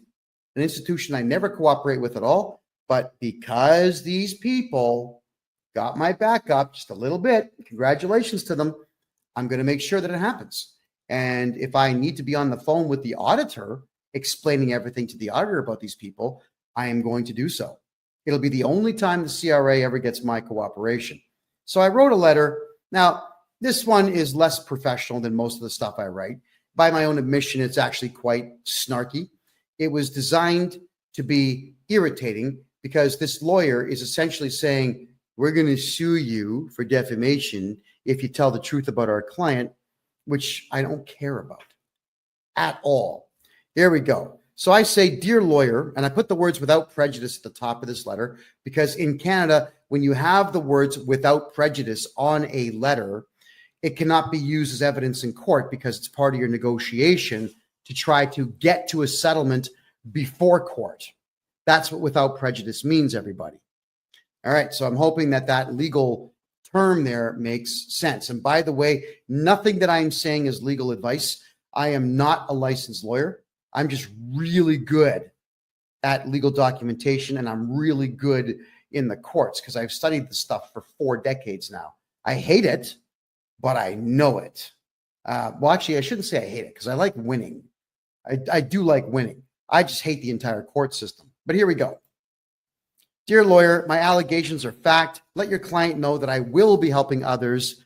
an institution I never cooperate with at all. But because these people got my back up just a little bit, congratulations to them, I'm going to make sure that it happens. And if I need to be on the phone with the auditor, explaining everything to the auditor about these people, I am going to do so. It'll be the only time the CRA ever gets my cooperation. So I wrote a letter. Now, this one is less professional than most of the stuff I write. By my own admission, it's actually quite snarky. It was designed to be irritating because this lawyer is essentially saying, we're going to sue you for defamation if you tell the truth about our client, which I don't care about at all. There we go. So I say, dear lawyer, and I put the words without prejudice at the top of this letter, because in Canada, when you have the words without prejudice on a letter, it cannot be used as evidence in court because it's part of your negotiation to try to get to a settlement before court. That's what without prejudice means, everybody. All right, so I'm hoping that that legal term there makes sense. And by the way, nothing that I'm saying is legal advice. I am not a licensed lawyer. I'm just really good at legal documentation, and I'm really good in the courts because I've studied this stuff for 4 decades now. I hate it, but I know it. Well, actually, I shouldn't say I hate it because I like winning. I do like winning. I just hate the entire court system. But here we go. Dear lawyer, my allegations are fact. Let your client know that I will be helping others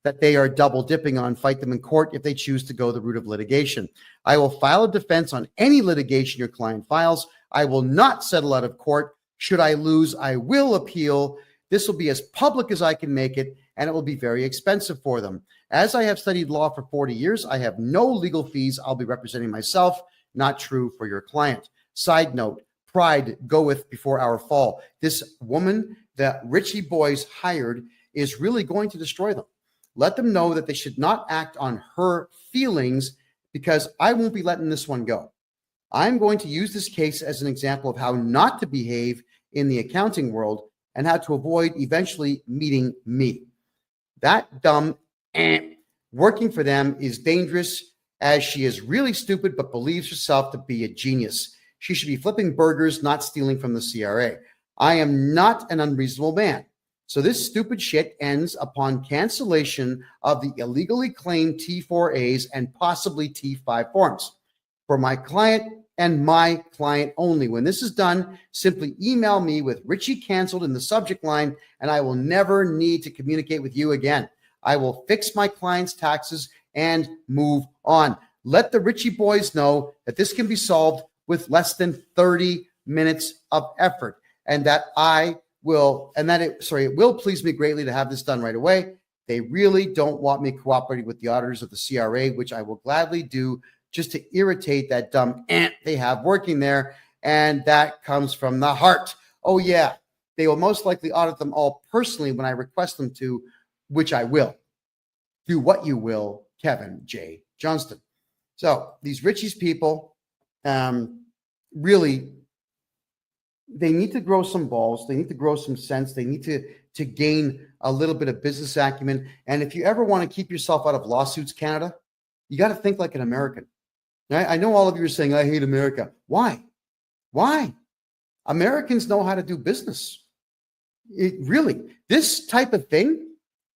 that they are double dipping on fight them in court if they choose to go the route of litigation. I will file a defense on any litigation your client files. I will not settle out of court. Should I lose, I will appeal. This will be as public as I can make it, and it will be very expensive for them. As I have studied law for 40 years, I have no legal fees. I'll be representing myself. Not true for your client. Side note, pride goeth before our fall. This woman that Richie Boys hired is really going to destroy them. Let them know that they should not act on her feelings because I won't be letting this one go. I'm going to use this case as an example of how not to behave in the accounting world and how to avoid eventually meeting me. That dumb working for them is dangerous as she is really stupid but believes herself to be a genius. She should be flipping burgers, not stealing from the CRA. I am not an unreasonable man. So this stupid shit ends upon cancellation of the illegally claimed T4As and possibly T5 forms for my client and my client only. When this is done, simply email me with Richie canceled in the subject line, and I will never need to communicate with you again. I will fix my client's taxes and move on. Let the Richie boys know that this can be solved with less than 30 minutes of effort, and that it will please me greatly to have this done right away. They really don't want me cooperating with the auditors of the CRA, which I will gladly do just to irritate that dumb ant they have working there. And that comes from the heart. Oh yeah, they will most likely audit them all personally when I request them to, which I will. Do what you will, Kevin J. Johnston. So these Richie's people, really, they need to grow some balls. They need to grow some sense. They need to gain a little bit of business acumen. And if you ever want to keep yourself out of lawsuits, Canada, you got to think like an American. I know all of you are saying, I hate America. Why? Why? Americans know how to do business. This type of thing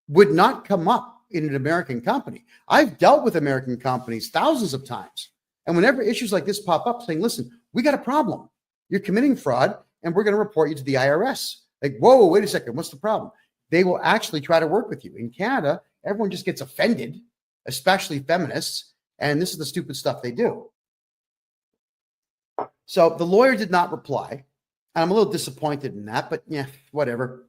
would not come up in an American company. I've dealt with American companies thousands of times. And whenever issues like this pop up saying, listen, we got a problem. You're committing fraud and we're going to report you to the IRS. Like, whoa, wait a second. What's the problem? They will actually try to work with you. In Canada, everyone just gets offended, especially feminists. And this is the stupid stuff they do. So the lawyer did not reply. And I'm a little disappointed in that, but yeah, whatever.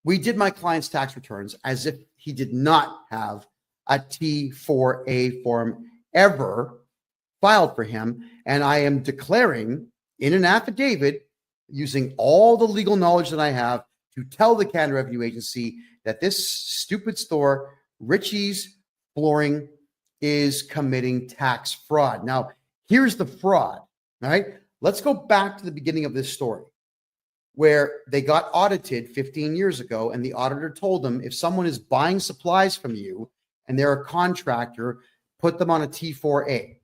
We did my client's tax returns as if he did not have a T4A form ever filed for him. And I am declaring in an affidavit, using all the legal knowledge that I have, to tell the Canada Revenue Agency that this stupid store, Richie's Flooring, is committing tax fraud. Now, here's the fraud, all right? Let's go back to the beginning of this story, where they got audited 15 years ago, and the auditor told them, if someone is buying supplies from you and they're a contractor, put them on a T4A.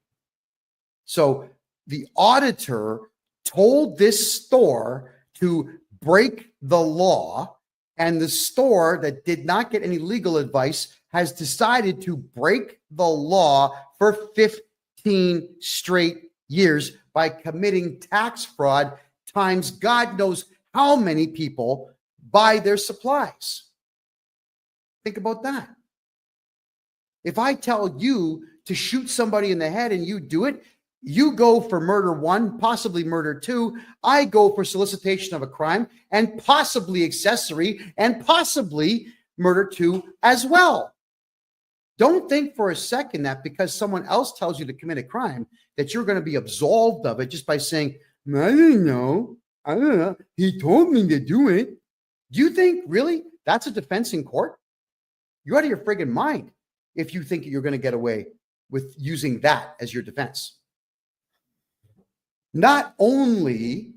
So the auditor told this store to break the law, and the store that did not get any legal advice has decided to break the law for 15 straight years by committing tax fraud times God knows how many people buy their supplies. Think about that. If I tell you to shoot somebody in the head and you do it, you go for murder 1, possibly murder 2. I go for solicitation of a crime and possibly accessory and possibly murder 2 as well. Don't think for a second that because someone else tells you to commit a crime that you're going to be absolved of it just by saying, I don't know. He told me to do it. Do you think really that's a defense in court? You're out of your friggin' mind if you think you're going to get away with using that as your defense. Not only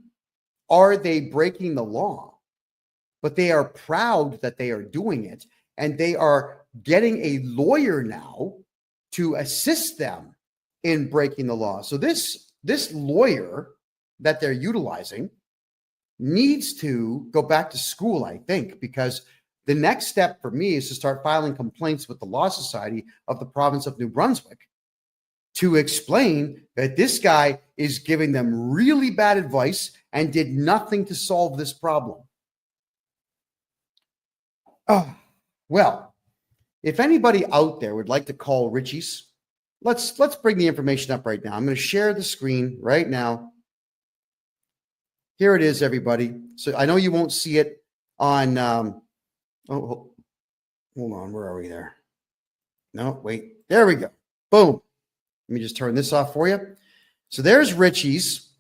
are they breaking the law, but they are proud that they are doing it, and they are getting a lawyer now to assist them in breaking the law. So this lawyer that they're utilizing needs to go back to school, I think, because the next step for me is to start filing complaints with the Law Society of the province of New Brunswick to explain that this guy is giving them really bad advice and did nothing to solve this problem. Well, if anybody out there would like to call Richie's, let's bring the information up right now. I'm going to share the screen right now. Here it is, everybody. So I know you won't see it on, hold on, where are we there? No, wait, there we go. Boom. Let me just turn this off for you. So there's Richie's.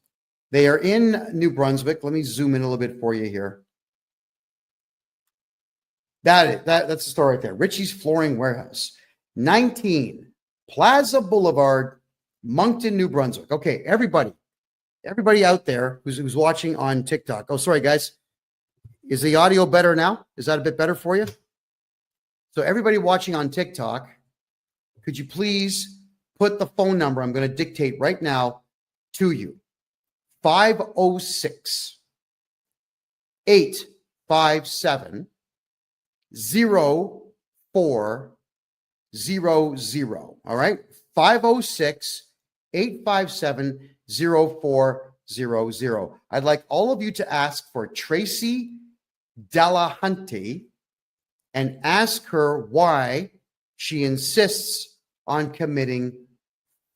They are in New Brunswick. Let me zoom in a little bit for you here. That's the store right there. Richie's Flooring Warehouse, 19 Plaza Boulevard, Moncton, New Brunswick. Okay, everybody out there who's watching on TikTok. Oh, sorry, guys. Is the audio better now? Is that a bit better for you? So everybody watching on TikTok, could you please put the phone number I'm going to dictate right now to you? 506 857 0400. All right. 506 857 0400. I'd like all of you to ask for Tracy Delahunty and ask her why she insists on committing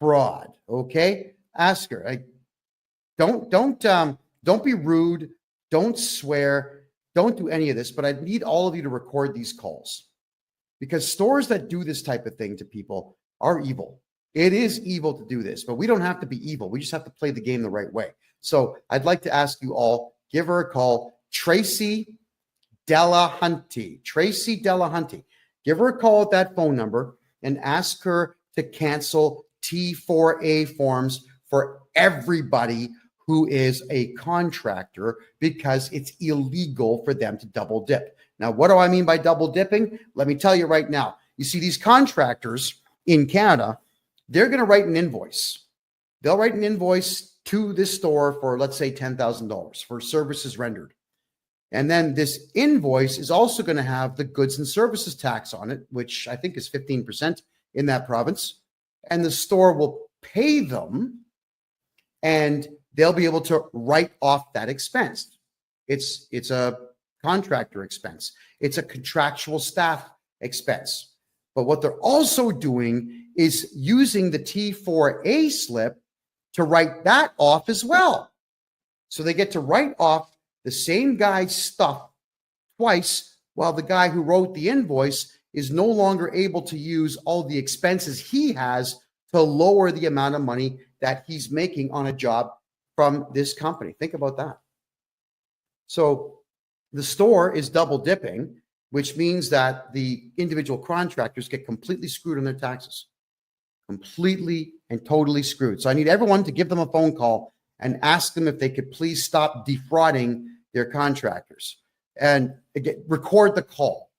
fraud. Okay? Ask her. Don't be rude. Don't swear. Don't do any of this, but I need all of you to record these calls because stores that do this type of thing to people are evil. It is evil to do this, but we don't have to be evil. We just have to play the game the right way. So I'd like to ask you all, give her a call, Tracy Delahunty. Tracy Delahunty. Give her a call at that phone number and ask her to cancel T4A forms for everybody who is a contractor because it's illegal for them to double dip. Now, what do I mean by double dipping? Let me tell you right now. You see, these contractors in Canada, they're going to write an invoice. They'll write an invoice to this store for, let's say, $10,000 for services rendered. And then this invoice is also going to have the goods and services tax on it, which I think is 15% in that province. And the store will pay them and they'll be able to write off that expense. It's a contractor expense. It's a contractual staff expense. But what they're also doing is using the T4A slip to write that off as well. So they get to write off the same guy's stuff twice Well, the guy who wrote the invoice is no longer able to use all the expenses he has to lower the amount of money that he's making on a job from this company. Think about that. So the store is double dipping, which means that the individual contractors get completely screwed on their taxes. Completely and totally screwed. So I need everyone to give them a phone call and ask them if they could please stop defrauding their contractors, and again, record the call.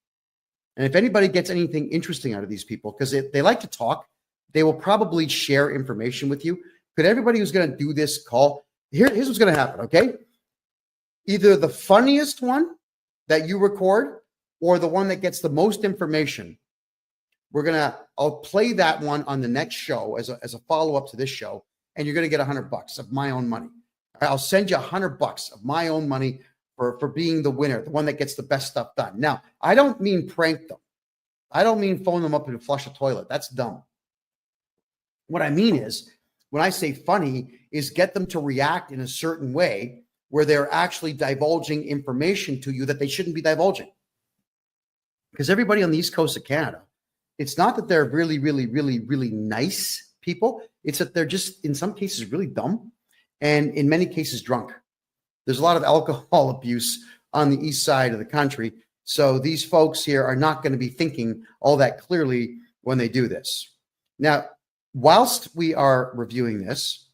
And if anybody gets anything interesting out of these people, because they like to talk, they will probably share information with you. Could everybody who's going to do this call, here's what's going to happen, okay? Either the funniest one that you record or the one that gets the most information. I'll play that one on the next show as a follow-up to this show, and you're going to get $100 of my own money. I'll send you $100 of my own money for being the winner, the one that gets the best stuff done. Now, I don't mean prank them. I don't mean phone them up and flush a toilet. That's dumb. What I mean is, when I say funny, is get them to react in a certain way where they're actually divulging information to you that they shouldn't be divulging. Because everybody on the East Coast of Canada, it's not that they're really, really, really, really nice people. It's that they're just, in some cases, really dumb, and in many cases, drunk. There's a lot of alcohol abuse on the east side of the country. So these folks here are not going to be thinking all that clearly when they do this. Now, whilst we are reviewing this,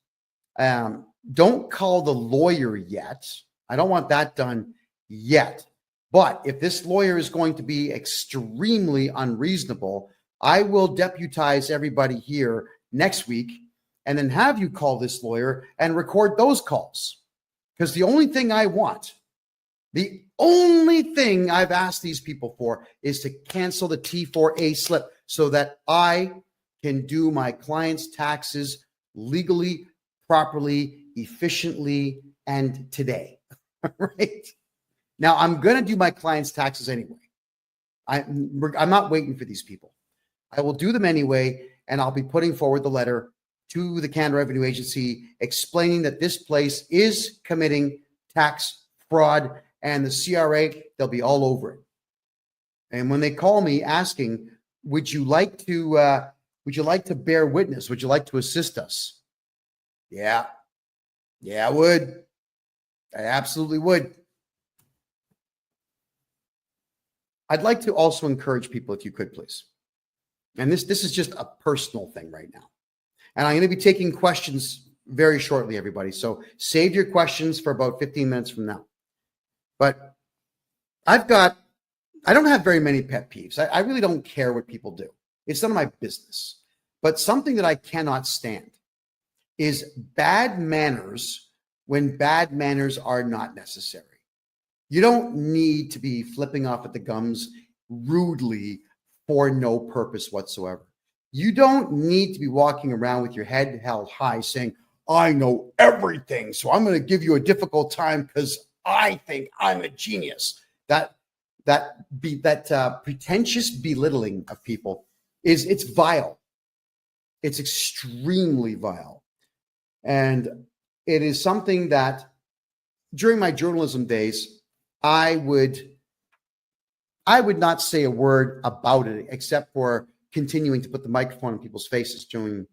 don't call the lawyer yet. I don't want that done yet. But if this lawyer is going to be extremely unreasonable, I will deputize everybody here next week and then have you call this lawyer and record those calls. Because the only thing I want, the only thing I've asked these people for is to cancel the T4A slip so that I can do my client's taxes legally, properly, efficiently, and today. Right? Now, I'm going to do my client's taxes anyway. I'm not waiting for these people. I will do them anyway, and I'll be putting forward the letter to the Canada Revenue Agency explaining that this place is committing tax fraud, and the CRA, they'll be all over it. And when they call me asking, would you like to bear witness? Would you like to assist us? Yeah, I would. I absolutely would. I'd like to also encourage people, if you could, please. And this is just a personal thing right now. And I'm going to be taking questions very shortly, everybody. So save your questions for about 15 minutes from now. But I don't have very many pet peeves. I really don't care what people do. It's none of my business. But something that I cannot stand is bad manners when bad manners are not necessary. You don't need to be flipping off at the gums rudely for no purpose whatsoever. You don't need to be walking around with your head held high saying, I know everything, so I'm going to give you a difficult time because I think I'm a genius. That pretentious belittling of people it's vile. It's extremely vile. And it is something that during my journalism days, I would not say a word about it except for continuing to put the microphone in people's faces during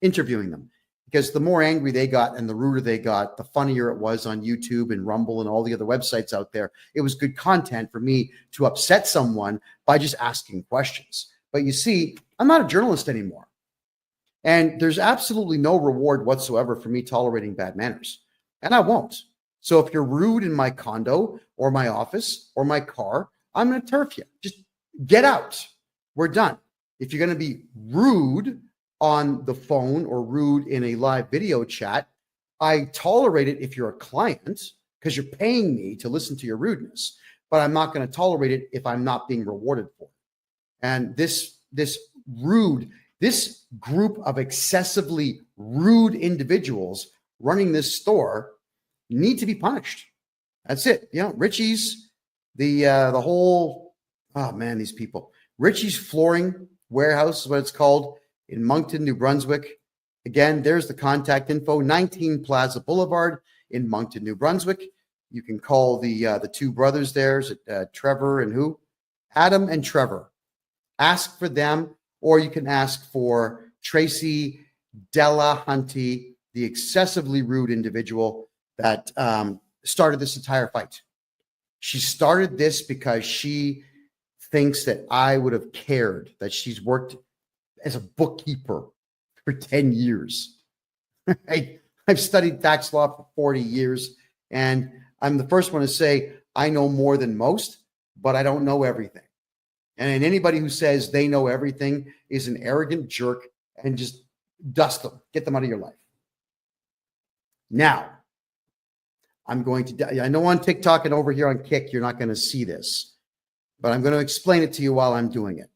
interviewing them. Because the more angry they got and the ruder they got, the funnier it was on YouTube and Rumble and all the other websites out there. It was good content for me to upset someone by just asking questions. But you see, I'm not a journalist anymore. And there's absolutely no reward whatsoever for me tolerating bad manners. And I won't. So if you're rude in my condo or my office or my car, I'm going to turf you. Just get out. We're done. If you're going to be rude on the phone or rude in a live video chat, I tolerate it if you're a client because you're paying me to listen to your rudeness, but I'm not going to tolerate it if I'm not being rewarded for it. And this group of excessively rude individuals running this store need to be punished. That's it. You know, Richie's, the whole, oh man, these people. Richie's Flooring Warehouse is what it's called in Moncton, New Brunswick. Again, there's the contact info, 19 Plaza Boulevard in Moncton, New Brunswick. You can call the two brothers there, Trevor and who? Adam and Trevor. Ask for them, or you can ask for Tracy Delahunty, the excessively rude individual that started this entire fight. She started this because she thinks that I would have cared that she's worked as a bookkeeper for 10 years. I've studied tax law for 40 years, and I'm the first one to say I know more than most, but I don't know everything. And anybody who says they know everything is an arrogant jerk, and just dust them, get them out of your life. Now, I'm going to, I know on TikTok and over here on Kick, you're not going to see this, but I'm going to explain it to you while I'm doing it.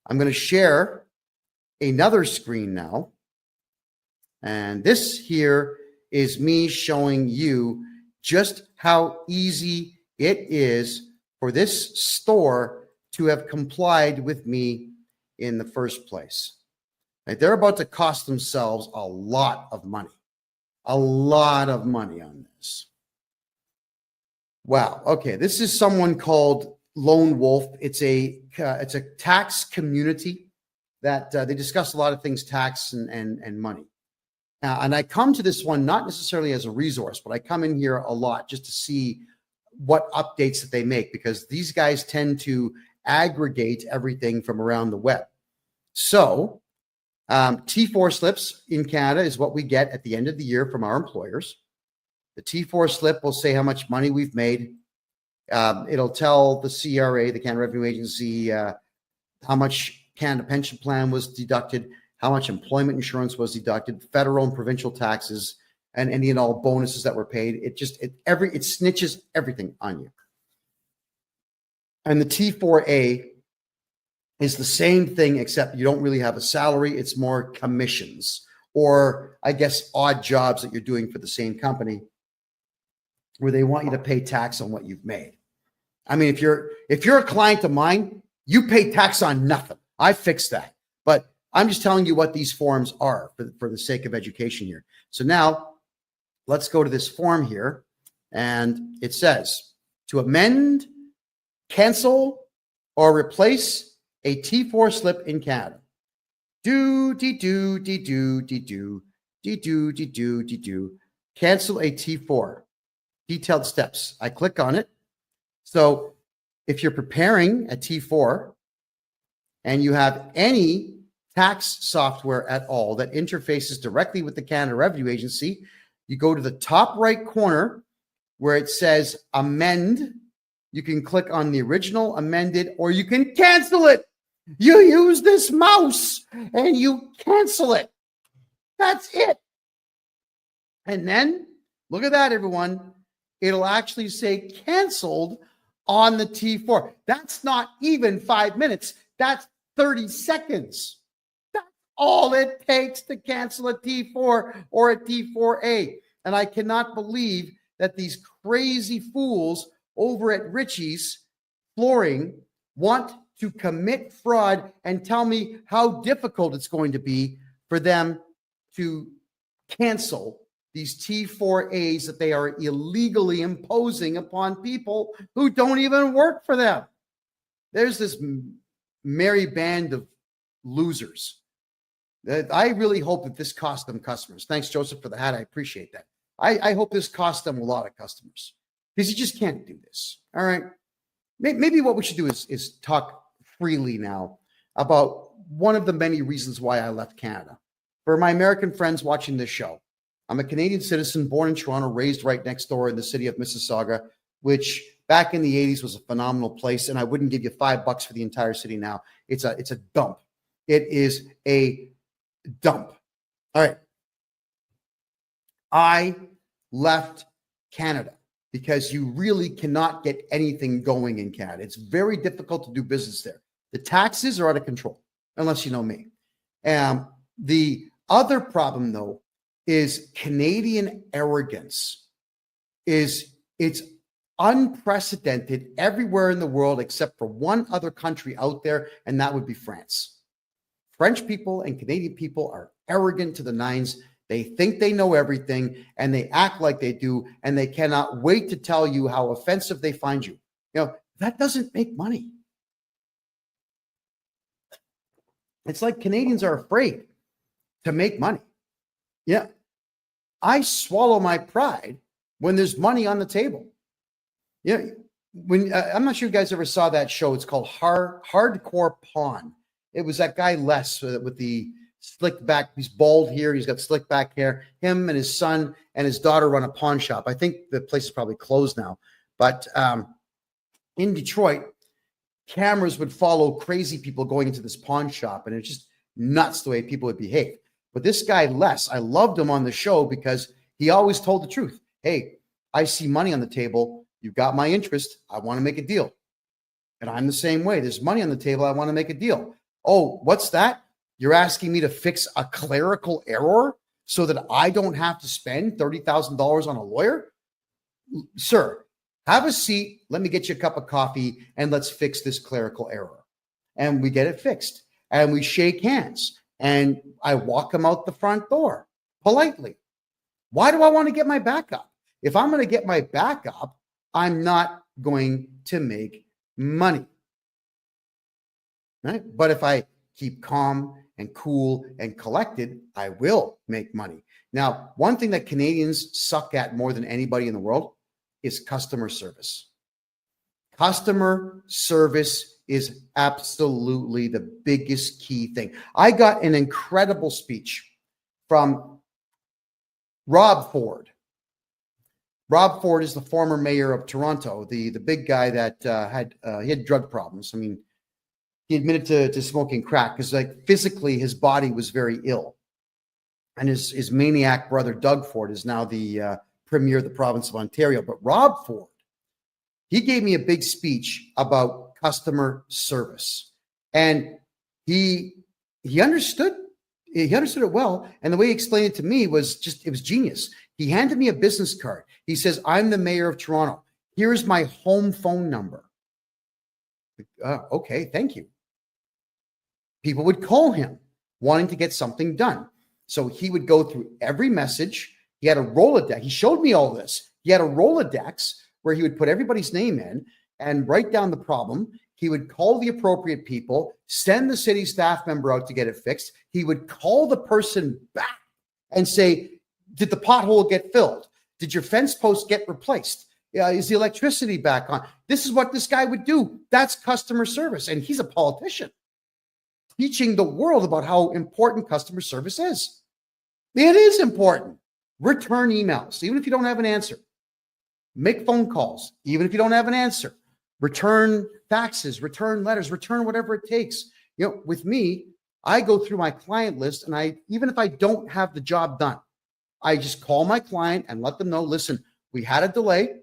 I'm going to share another screen now. And this here is me showing you just how easy it is for this store to have complied with me in the first place. Like, they're about to cost themselves a lot of money on this. Wow. Okay. This is someone called Lone Wolf. It's a tax community that they discuss a lot of things, tax and money. And I come to this one not necessarily as a resource, but I come in here a lot just to see what updates that they make, because these guys tend to aggregate everything from around the web. So T4 slips in Canada is what we get at the end of the year from our employers. The T4 slip will say how much money we've made. It'll tell the CRA, the Canada Revenue Agency, how much Canada Pension Plan was deducted, how much employment insurance was deducted, federal and provincial taxes, and any and all bonuses that were paid. It snitches everything on you. And the T4A is the same thing, except you don't really have a salary. It's more commissions, or I guess odd jobs that you're doing for the same company, where they want you to pay tax on what you've made. I mean, if you're a client of mine, you pay tax on nothing. I fixed that. But I'm just telling you what these forms are for the sake of education here. So now let's go to this form here, and it says to amend, cancel, or replace a T4 slip in Canada. Cancel a T4. Detailed steps. I click on it. So if you're preparing a T4 and you have any tax software at all that interfaces directly with the Canada Revenue Agency, you go to the top right corner where it says amend. You can click on the original, amended, or you can cancel it. You use this mouse and you cancel it. That's it. And then look at that, everyone. It'll actually say canceled on the T4. That's not even 5 minutes. That's 30 seconds. That's all it takes to cancel a T4 or a T4A. And I cannot believe that these crazy fools over at Richie's Flooring want to commit fraud and tell me how difficult it's going to be for them to cancel these T4As that they are illegally imposing upon people who don't even work for them. There's this merry band of losers. I really hope that this cost them customers. Thanks, Joseph, for the hat. I appreciate that. I hope this cost them a lot of customers, because you just can't do this. All right. Maybe what we should do is talk freely now about one of the many reasons why I left Canada. For my American friends watching this show, I'm a Canadian citizen, born in Toronto, raised right next door in the city of Mississauga, which back in the 80s was a phenomenal place, and I wouldn't give you $5 for the entire city now. It's a dump. It is a dump. All right. I left Canada because you really cannot get anything going in Canada. It's very difficult to do business there. The taxes are out of control, unless you know me. The other problem, though, is Canadian arrogance. It's unprecedented everywhere in the world except for one other country out there, and that would be France. French people and Canadian people are arrogant to the nines. They think they know everything, and they act like they do, and they cannot wait to tell you how offensive they find you. You know, that doesn't make money. It's like Canadians are afraid to make money. Yeah. I swallow my pride when there's money on the table. Yeah. When I'm not sure you guys ever saw that show. It's called Hardcore Pawn. It was that guy Les with the slick back. He's bald here. He's got slick back hair. Him and his son and his daughter run a pawn shop. I think the place is probably closed now. But in Detroit, cameras would follow crazy people going into this pawn shop, and it's just nuts the way people would behave. But this guy, Les, I loved him on the show because he always told the truth. Hey, I see money on the table. You've got my interest. I want to make a deal. And I'm the same way. There's money on the table. I want to make a deal. Oh, what's that? You're asking me to fix a clerical error so that I don't have to spend $30,000 on a lawyer? Sir, have a seat. Let me get you a cup of coffee and let's fix this clerical error. And we get it fixed. And we shake hands. And I walk him out the front door politely. Why do I want to get my back up? If I'm going to get my back up, I'm not going to make money. Right? But if I keep calm and cool and collected, I will make money. Now, one thing that Canadians suck at more than anybody in the world is customer service. Customer service is absolutely the biggest key thing. I got an incredible speech from Rob Ford. Rob Ford is the former mayor of Toronto, the big guy that he had drug problems. I mean, he admitted to smoking crack because, like, physically his body was very ill. And his maniac brother, Doug Ford, is now the premier of the province of Ontario. But Rob Ford, he gave me a big speech about customer service. And he understood it well. And the way he explained it to me was it was genius. He handed me a business card. He says, I'm the mayor of Toronto. Here's my home phone number. Okay, thank you. People would call him wanting to get something done. So he would go through every message. He had a Rolodex. He showed me all this. He had a Rolodex where he would put everybody's name in and write down the problem. He would call the appropriate people, send the city staff member out to get it fixed. He would call the person back and say, did the pothole get filled? Did your fence post get replaced? Is the electricity back on? This is what this guy would do. That's customer service. And he's a politician teaching the world about how important customer service is. It is important. Return emails, even if you don't have an answer. Make phone calls, even if you don't have an answer. Return faxes, return letters, return whatever it takes. With me, I go through my client list, and even if I don't have the job done, I just call my client and let them know, listen, we had a delay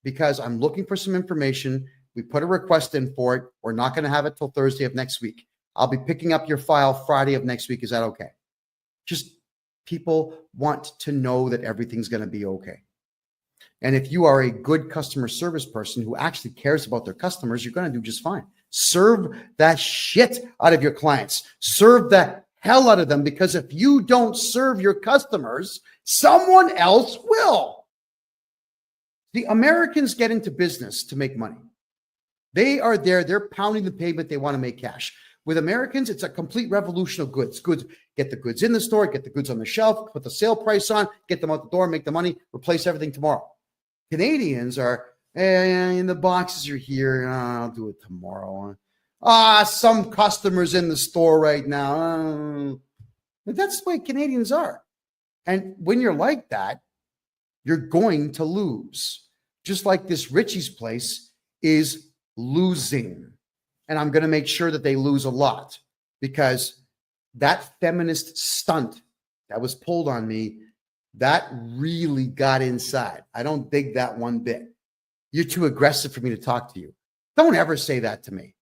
because I'm looking for some information. We put a request in for it. We're not going to have it till Thursday of next week. I'll be picking up your file Friday of next week. Is that okay? Just people want to know that everything's going to be okay. And if you are a good customer service person who actually cares about their customers, you're going to do just fine. Serve that shit out of your clients. Serve the hell out of them, because if you don't serve your customers, someone else will. The Americans get into business to make money. They are there. They're pounding the pavement. They want to make cash. With Americans, it's a complete revolution of goods. Get the goods in the store, get the goods on the shelf, put the sale price on, get them out the door, make the money, replace everything tomorrow. Canadians are, and the boxes are here. I'll do it tomorrow. Some customers in the store right now. But that's the way Canadians are. And when you're like that, you're going to lose. Just like this Richie's place is losing. And I'm going to make sure that they lose a lot, because that feminist stunt that was pulled on me, that really got inside. I don't dig that one bit. You're too aggressive for me to talk to you. Don't ever say that to me.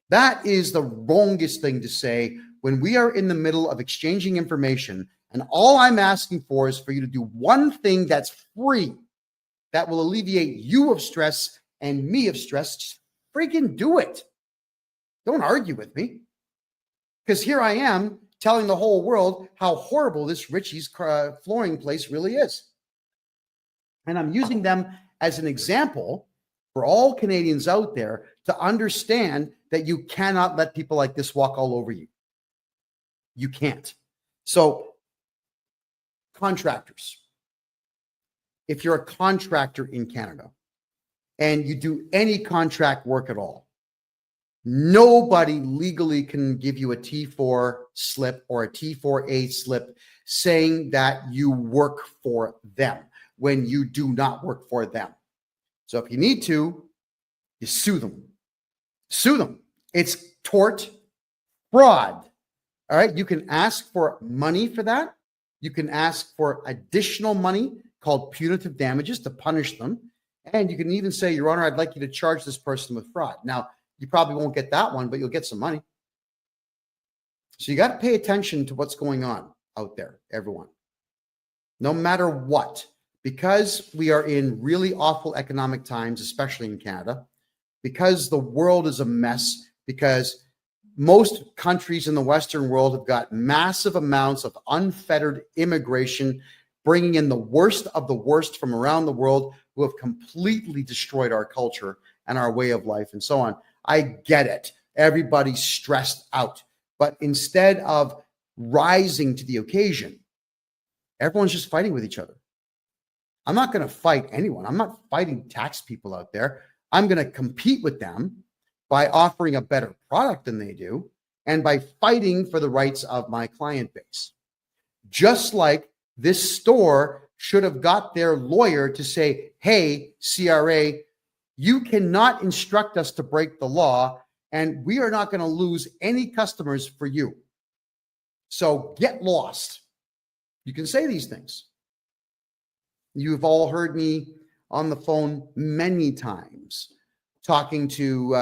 That is the wrongest thing to say when we are in the middle of exchanging information, and all I'm asking for is for you to do one thing that's free, that will alleviate you of stress and me of stress. Just freaking do it. Don't argue with me. Because here I am telling the whole world how horrible this Richie's flooring place really is. And I'm using them as an example for all Canadians out there to understand that you cannot let people like this walk all over you. You can't. So contractors, if you're a contractor in Canada and you do any contract work at all, nobody legally can give you a T4 slip or a T4A slip saying that you work for them when you do not work for them. So if you need to, you sue them. Sue them. It's tort fraud. All right. You can ask for money for that. You can ask for additional money called punitive damages to punish them. And you can even say, Your Honor, I'd like you to charge this person with fraud. Now, you probably won't get that one, but you'll get some money. So you got to pay attention to what's going on out there, everyone. No matter what, because we are in really awful economic times, especially in Canada, because the world is a mess, because most countries in the Western world have got massive amounts of unfettered immigration, bringing in the worst of the worst from around the world who have completely destroyed our culture and our way of life and so on. I get it. Everybody's stressed out. But instead of rising to the occasion, everyone's just fighting with each other. I'm not going to fight anyone. I'm not fighting tax people out there. I'm going to compete with them by offering a better product than they do and by fighting for the rights of my client base. Just like this store should have got their lawyer to say, hey, CRA, you cannot instruct us to break the law, and we are not going to lose any customers for you. So get lost. You can say these things. You've all heard me on the phone many times talking to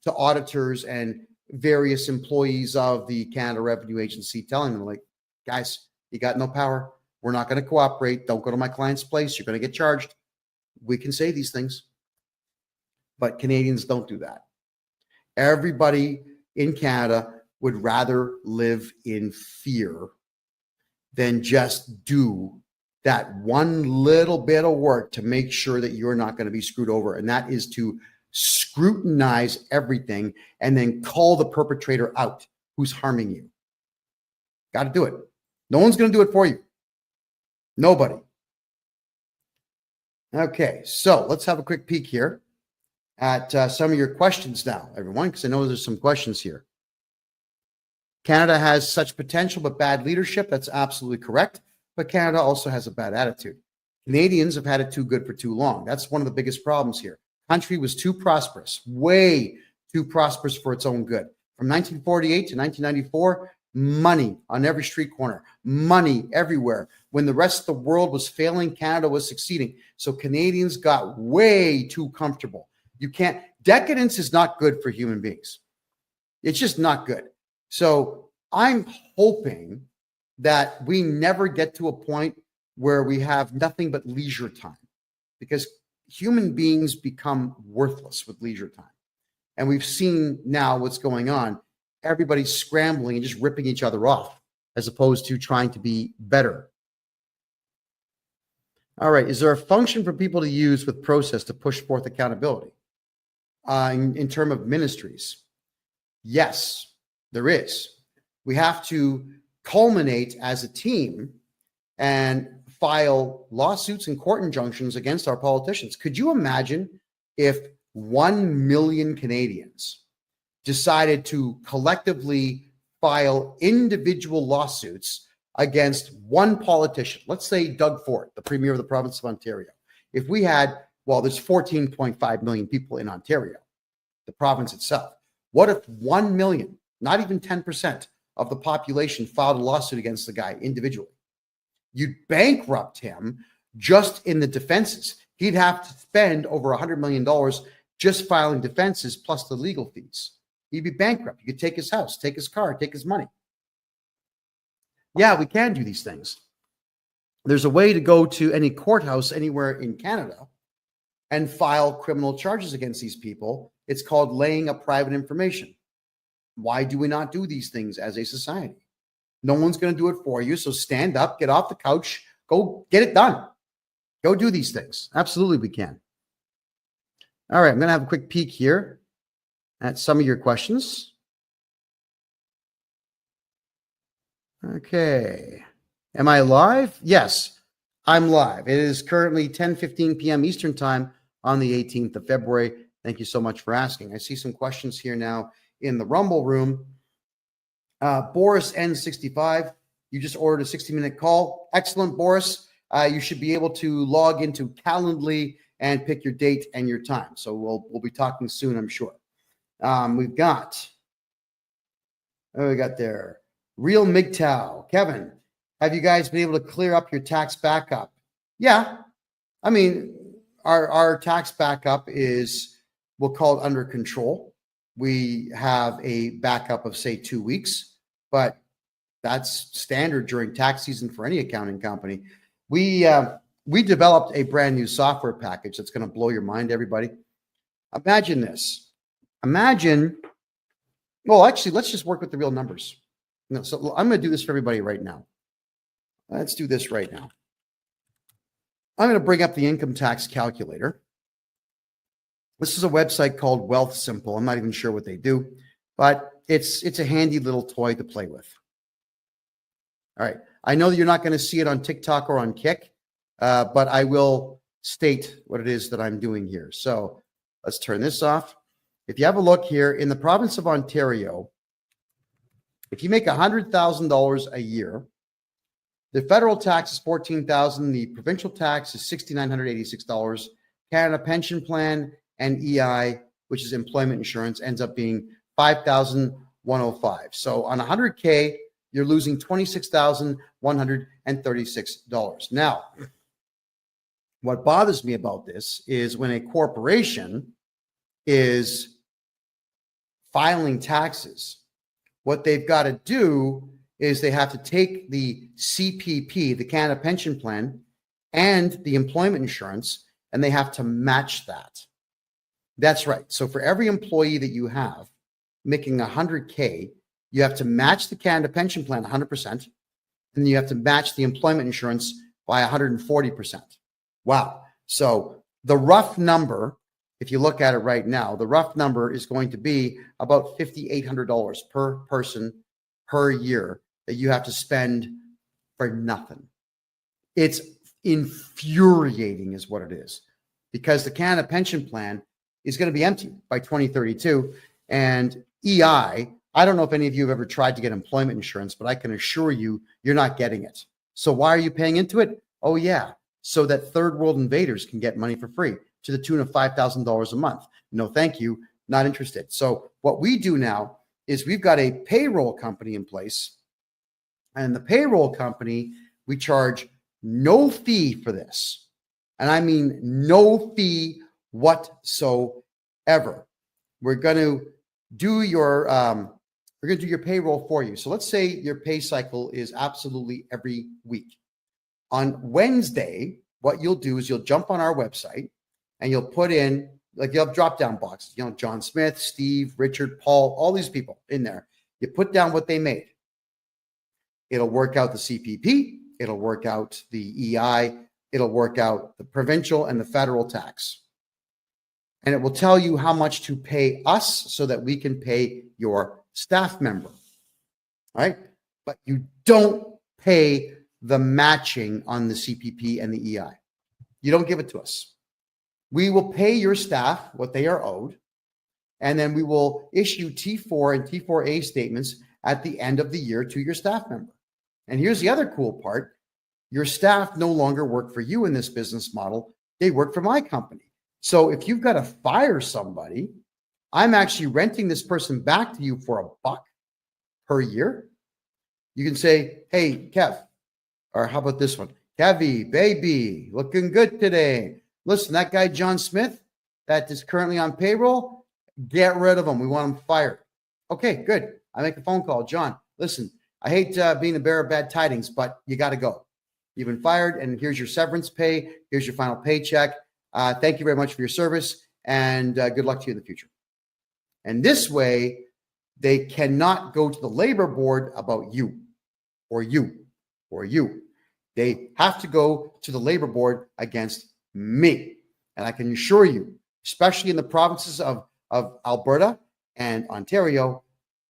auditors and various employees of the Canada Revenue Agency, telling them, like, guys, you got no power. We're not going to cooperate. Don't go to my client's place. You're going to get charged. We can say these things. But Canadians don't do that. Everybody in Canada would rather live in fear than just do that one little bit of work to make sure that you're not going to be screwed over. And that is to scrutinize everything and then call the perpetrator out who's harming you. Got to do it. No one's going to do it for you. Nobody. Okay, so let's have a quick peek here at some of your questions now, everyone, because I know there's some questions here. Canada has such potential but bad leadership. That's absolutely correct. But Canada also has a bad attitude. Canadians have had it too good for too long. That's one of the biggest problems here. Country was too prosperous, way too prosperous for its own good. From 1948 to 1994, money on every street corner, money everywhere. When the rest of the world was failing, Canada was succeeding. So Canadians got way too comfortable. Decadence is not good for human beings. It's just not good. So I'm hoping that we never get to a point where we have nothing but leisure time, because human beings become worthless with leisure time. And we've seen now what's going on. Everybody's scrambling and just ripping each other off as opposed to trying to be better. All right. Is there a function for people to use with process to push forth accountability in terms of ministries? Yes, there is. We have to culminate as a team and file lawsuits and court injunctions against our politicians. Could you imagine if 1 million Canadians decided to collectively file individual lawsuits against one politician? Let's say Doug Ford, the Premier of the province of Ontario. If we had, there's 14.5 million people in Ontario, the province itself. What if 1 million, not even 10% of the population, filed a lawsuit against the guy individually? You'd bankrupt him just in the defenses. He'd have to spend over $100 million just filing defenses plus the legal fees. He'd be bankrupt. You could take his house, take his car, take his money. Yeah, we can do these things. There's a way to go to any courthouse anywhere in Canada and file criminal charges against these people. It's called laying up private information. Why do we not do these things as a society? No one's going to do it for you. So stand up, get off the couch, go get it done. Go do these things. Absolutely, we can. All right, I'm going to have a quick peek here at some of your questions. Okay. Am I live? Yes, I'm live. It is currently 10:15 p.m. Eastern time on the 18th of February. Thank you so much for asking. I see some questions here now in the Rumble room. Boris N65, you just ordered a 60-minute call. Excellent, Boris. You should be able to log into Calendly and pick your date and your time. So we'll be talking soon, I'm sure. We got there. Real MGTOW. Kevin, have you guys been able to clear up your tax backup? Yeah. I mean, our tax backup is, we'll call it under control. We have a backup of, say, 2 weeks, but that's standard during tax season for any accounting company. We developed a brand new software package that's going to blow your mind, everybody. Imagine this. Well, actually, let's just work with the real numbers. No, so I'm going to do this for everybody right now. Let's do this right now. I'm going to bring up the income tax calculator. This is a website called Wealth Simple. I'm not even sure what they do, but it's a handy little toy to play with. All right. I know that you're not going to see it on TikTok or on Kick, but I will state what it is that I'm doing here. So let's turn this off. If you have a look here in the province of Ontario, if you make $100,000 a year, the federal tax is $14,000. The provincial tax is $6,986. Canada Pension Plan and EI, which is employment insurance, ends up being $5,105. So on 100K, you're losing $26,136. Now, what bothers me about this is when a corporation is filing taxes, what they've got to do is they have to take the CPP, the Canada Pension Plan, and the employment insurance, and they have to match that. That's right. So for every employee that you have making 100K, you have to match the Canada Pension Plan 100%, and you have to match the employment insurance by 140%. Wow. So the rough number, if you look at it right now, the rough number is going to be about $5,800 per person per year that you have to spend for nothing. It's infuriating is what it is, because the Canada Pension Plan is going to be empty by 2032. And EI, I don't know if any of you have ever tried to get employment insurance, but I can assure you, you're not getting it. So why are you paying into it? Oh, yeah, so that third world invaders can get money for free to the tune of $5,000 a month. No, thank you. Not interested. So what we do now is we've got a payroll company in place, and the payroll company, we charge no fee for this. And I mean no fee whatsoever. We're going to do your payroll for you. So let's say your pay cycle is absolutely every week. On Wednesday, what you'll do is you'll jump on our website and you'll put in, like, you'll have drop-down boxes, John Smith, Steve, Richard, Paul, all these people in there. You put down what they made. It'll work out the CPP. It'll work out the EI. It'll work out the provincial and the federal tax. And it will tell you how much to pay us so that we can pay your staff member. All right? But you don't pay the matching on the CPP and the EI. You don't give it to us. We will pay your staff what they are owed, and then we will issue T4 and T4A statements at the end of the year to your staff member. And here's the other cool part. Your staff no longer work for you in this business model. They work for my company. So if you've got to fire somebody, I'm actually renting this person back to you for $1 per year. You can say, hey, Kev, or how about this one? Kevy, baby, looking good today. Listen, that guy, John Smith, that is currently on payroll, get rid of him. We want him fired. Okay, good. I make a phone call. John, listen, I hate being the bearer of bad tidings, but you got to go. You've been fired, and here's your severance pay. Here's your final paycheck. Thank you very much for your service, and good luck to you in the future. And this way, they cannot go to the labor board about you or you or you. They have to go to the labor board against me. And I can assure you, especially in the provinces of Alberta and Ontario,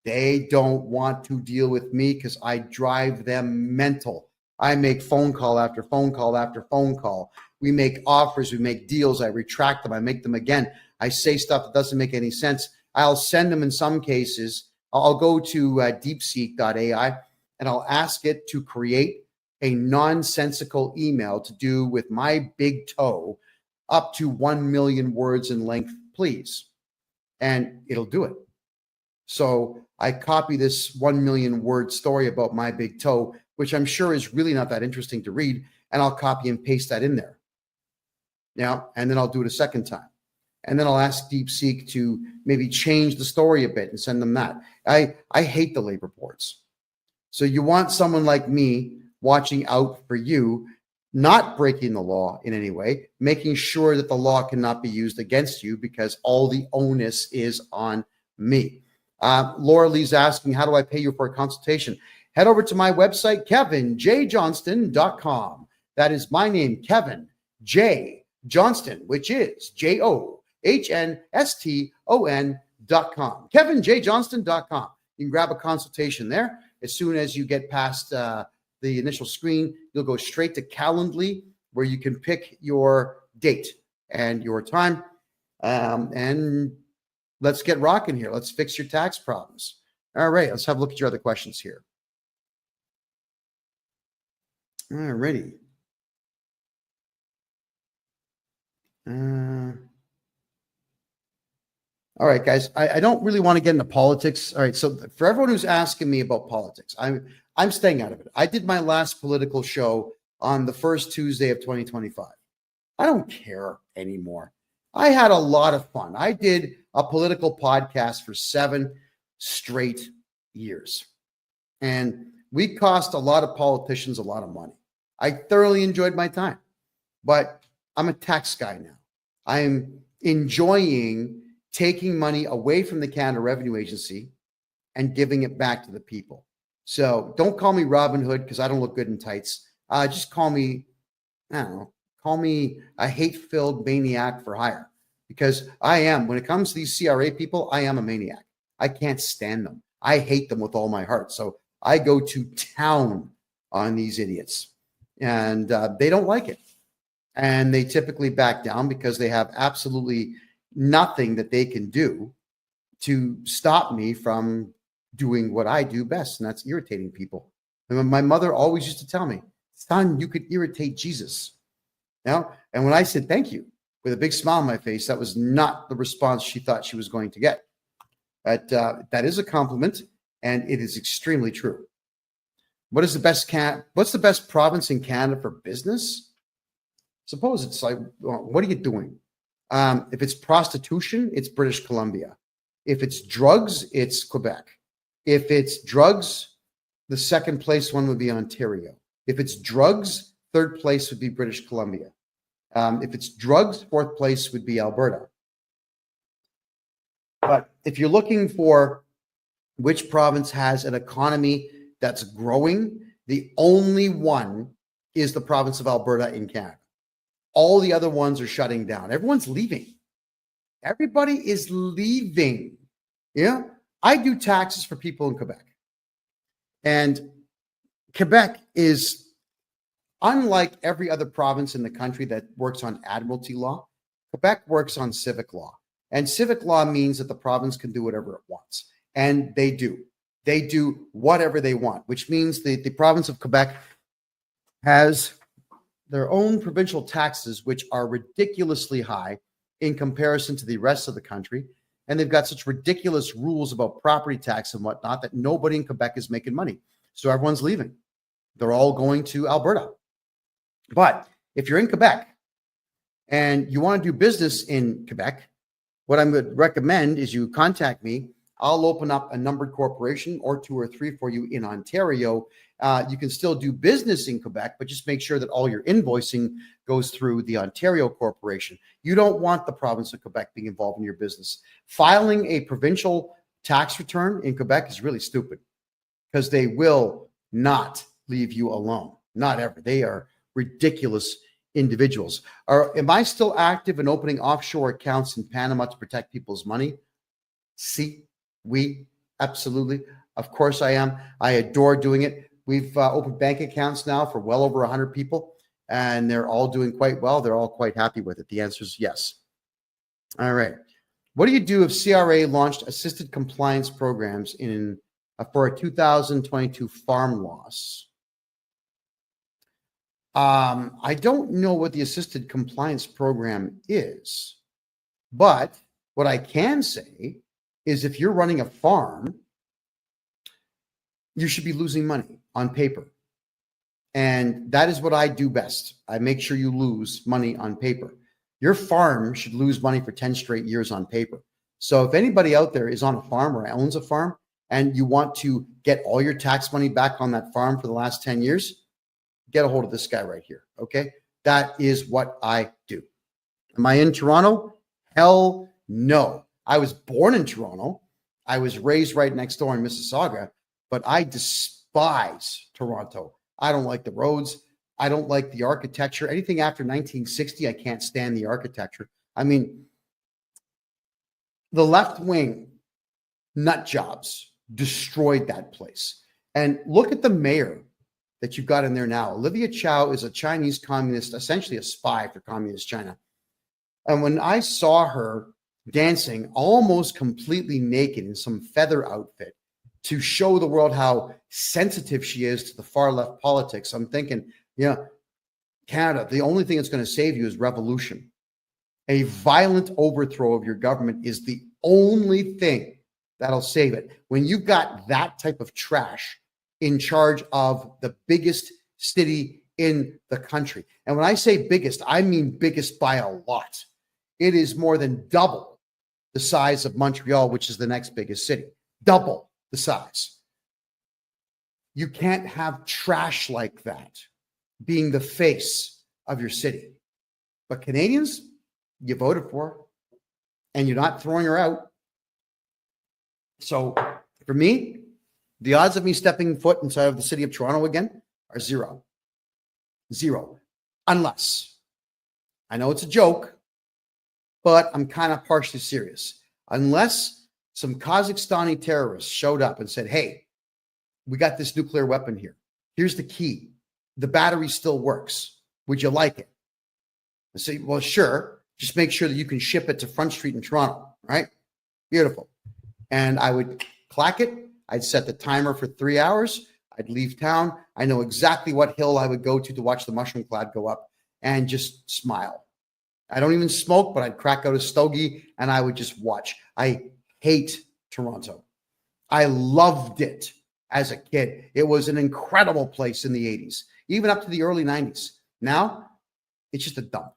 They don't want to deal with me because I drive them mental. I make phone call after phone call after phone call. We make offers, we make deals, I retract them, I make them again. I say stuff that doesn't make any sense. I'll send them in some cases. I'll go to deepseek.ai and I'll ask it to create a nonsensical email to do with my big toe up to 1 million words in length, please. And it'll do it. So I copy this 1 million word story about my big toe, which I'm sure is really not that interesting to read, and I'll copy and paste that in there. Now, and then I'll do it a second time. And then I'll ask DeepSeek to maybe change the story a bit and send them that. I hate the labor boards. So you want someone like me watching out for you, not breaking the law in any way, making sure that the law cannot be used against you because all the onus is on me. Laura Lee's asking, how do I pay you for a consultation? Head over to my website, KevinJJohnston.com. That is my name, Kevin J. Johnston, which is JOHNSTON.com. KevinJJohnston.com. You can grab a consultation there. As soon as you get past the initial screen, you'll go straight to Calendly, where you can pick your date and your time. And let's get rocking here. Let's fix your tax problems. All right, let's have a look at your other questions here. All righty. All right, guys, I don't really want to get into politics. All right, so for everyone who's asking me about politics, I'm staying out of it. I did my last political show on the first Tuesday of 2025. I don't care anymore. I had a lot of fun. I did a political podcast for 7 straight years. And we cost a lot of politicians a lot of money. I thoroughly enjoyed my time. But I'm a tax guy now. I'm enjoying taking money away from the Canada Revenue Agency and giving it back to the people. So don't call me Robin Hood because I don't look good in tights. Just call me, I don't know, call me a hate-filled maniac for hire, because I am, when it comes to these CRA people, I am a maniac. I can't stand them. I hate them with all my heart. So I go to town on these idiots, and they don't like it. And they typically back down because they have absolutely nothing that they can do to stop me from doing what I do best, and that's irritating people. And my mother always used to tell me, son, you could irritate Jesus. Now, and when I said thank you with a big smile on my face, that was not the response she thought she was going to get. But that is a compliment, and it is extremely true. What's the best province in Canada for business? Suppose it's like, well, what are you doing? If it's prostitution, it's British Columbia. If it's drugs, it's Quebec. If it's drugs, the second place one would be Ontario. If it's drugs, third place would be British Columbia. If it's drugs, fourth place would be Alberta. But if you're looking for which province has an economy that's growing, the only one is the province of Alberta in Canada. All the other ones are shutting down. Everyone's leaving. Everybody is leaving. Yeah. I do taxes for people in Quebec. And Quebec is unlike every other province in the country that works on admiralty law. Quebec works on civic law. And civic law means that the province can do whatever it wants. And they do. They do whatever they want, which means the province of Quebec has their own provincial taxes, which are ridiculously high in comparison to the rest of the country. And they've got such ridiculous rules about property tax and whatnot that nobody in Quebec is making money. So everyone's leaving. They're all going to Alberta. But if you're in Quebec and you want to do business in Quebec, what I would recommend is you contact me. I'll open up a numbered corporation or 2 or 3 for you in Ontario. You can still do business in Quebec, but just make sure that all your invoicing goes through the Ontario corporation. You don't want the province of Quebec being involved in your business. Filing a provincial tax return in Quebec is really stupid because they will not leave you alone. Not ever. They are ridiculous individuals. Am I still active in opening offshore accounts in Panama to protect people's money? Si, oui, Absolutely. Of course I am. I adore doing it. We've opened bank accounts now for well over 100 people, and they're all doing quite well. They're all quite happy with it. The answer is yes. All right. What do you do if CRA launched assisted compliance programs for a 2022 farm loss? I don't know what the assisted compliance program is, but what I can say is if you're running a farm, you should be losing money on paper. And that is what I do best. I make sure you lose money on paper. Your farm should lose money for 10 straight years on paper. So if anybody out there is on a farm or owns a farm and you want to get all your tax money back on that farm for the last 10 years, get a hold of this guy right here. Okay. That is what I do. Am I in Toronto? Hell no. I was born in Toronto. I was raised right next door in Mississauga, but I despise Toronto. I don't like the roads. I don't like the architecture. Anything after 1960, I can't stand the architecture. I mean, the left wing nut jobs destroyed that place. And look at the mayor that you've got in there now. Olivia Chow is a Chinese communist, essentially a spy for communist China. And when I saw her dancing almost completely naked in some feather outfit to show the world how sensitive she is to the far left politics, I'm thinking, yeah, Canada, the only thing that's going to save you is revolution. A violent overthrow of your government is the only thing that'll save it. When you've got that type of trash in charge of the biggest city in the country. And when I say biggest, I mean biggest by a lot. It is more than double the size of Montreal, which is the next biggest city. Double the size. You can't have trash like that being the face of your city. But Canadians, you voted for her, and you're not throwing her out. So for me, the odds of me stepping foot inside of the city of Toronto again are zero. Zero. Unless, I know it's a joke, but I'm kind of partially serious. Unless some Kazakhstani terrorists showed up and said, hey, we got this nuclear weapon here. Here's the key. The battery still works. Would you like it? I say, well, sure. Just make sure that you can ship it to Front Street in Toronto, right? Beautiful. And I would clack it. I'd set the timer for 3 hours. I'd leave town. I know exactly what hill I would go to watch the mushroom cloud go up and just smile. I don't even smoke, but I'd crack out a stogie and I would just watch. I hate Toronto. I loved it as a kid. It was an incredible place in the 80s, even up to the early 90s. Now, it's just a dump.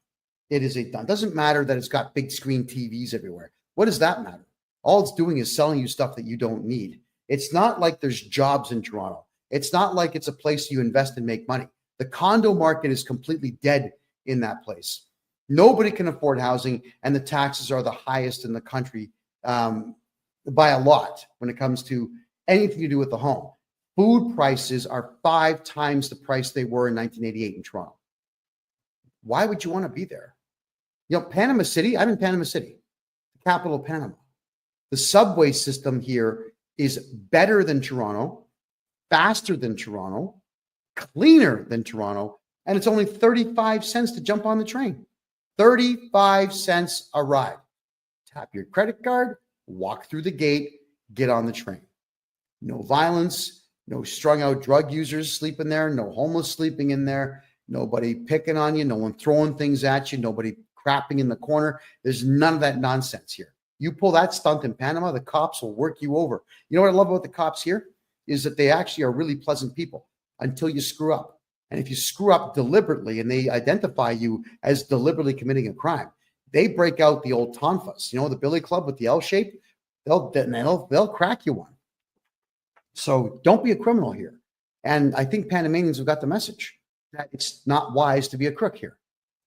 It is a dump. It doesn't matter that it's got big screen TVs everywhere. What does that matter? All it's doing is selling you stuff that you don't need. It's not like there's jobs in Toronto. It's not like it's a place you invest and make money. The condo market is completely dead in that place. Nobody can afford housing, and the taxes are the highest in the country by a lot when it comes to anything to do with the home. Food prices are 5 times the price they were in 1988 in Toronto. Why would you want to be there? You know, Panama City, I'm in Panama City, the capital of Panama. The subway system here is better than Toronto, faster than Toronto, cleaner than Toronto, and it's only 35 cents to jump on the train. 35 cents a ride. Tap your credit card, walk through the gate, get on the train. No violence, no strung out drug users sleeping there, no homeless sleeping in there, nobody picking on you, no one throwing things at you, nobody crapping in the corner. There's none of that nonsense here. You pull that stunt in Panama, the cops will work you over. You know what I love about the cops here is that they actually are really pleasant people until you screw up. And if you screw up deliberately and they identify you as deliberately committing a crime, they break out the old tonfas, you know, the billy club with the L shape, they'll crack you one. So don't be a criminal here. And I think Panamanians have got the message that it's not wise to be a crook here.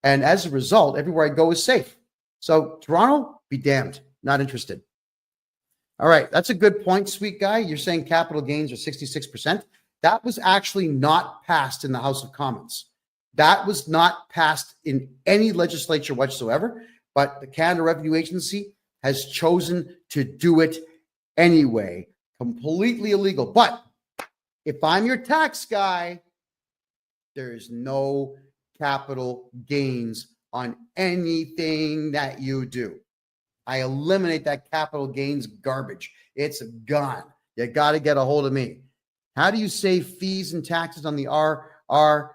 And as a result, everywhere I go is safe. So Toronto, be damned. Not interested. All right. That's a good point, sweet guy. You're saying capital gains are 66%. That was actually not passed in the House of Commons. That was not passed in any legislature whatsoever, but the Canada Revenue Agency has chosen to do it anyway. Completely illegal. But if I'm your tax guy, there is no capital gains on anything that you do. I eliminate that capital gains garbage. It's gone. You got to get a hold of me. How do you save fees and taxes on the RRSP?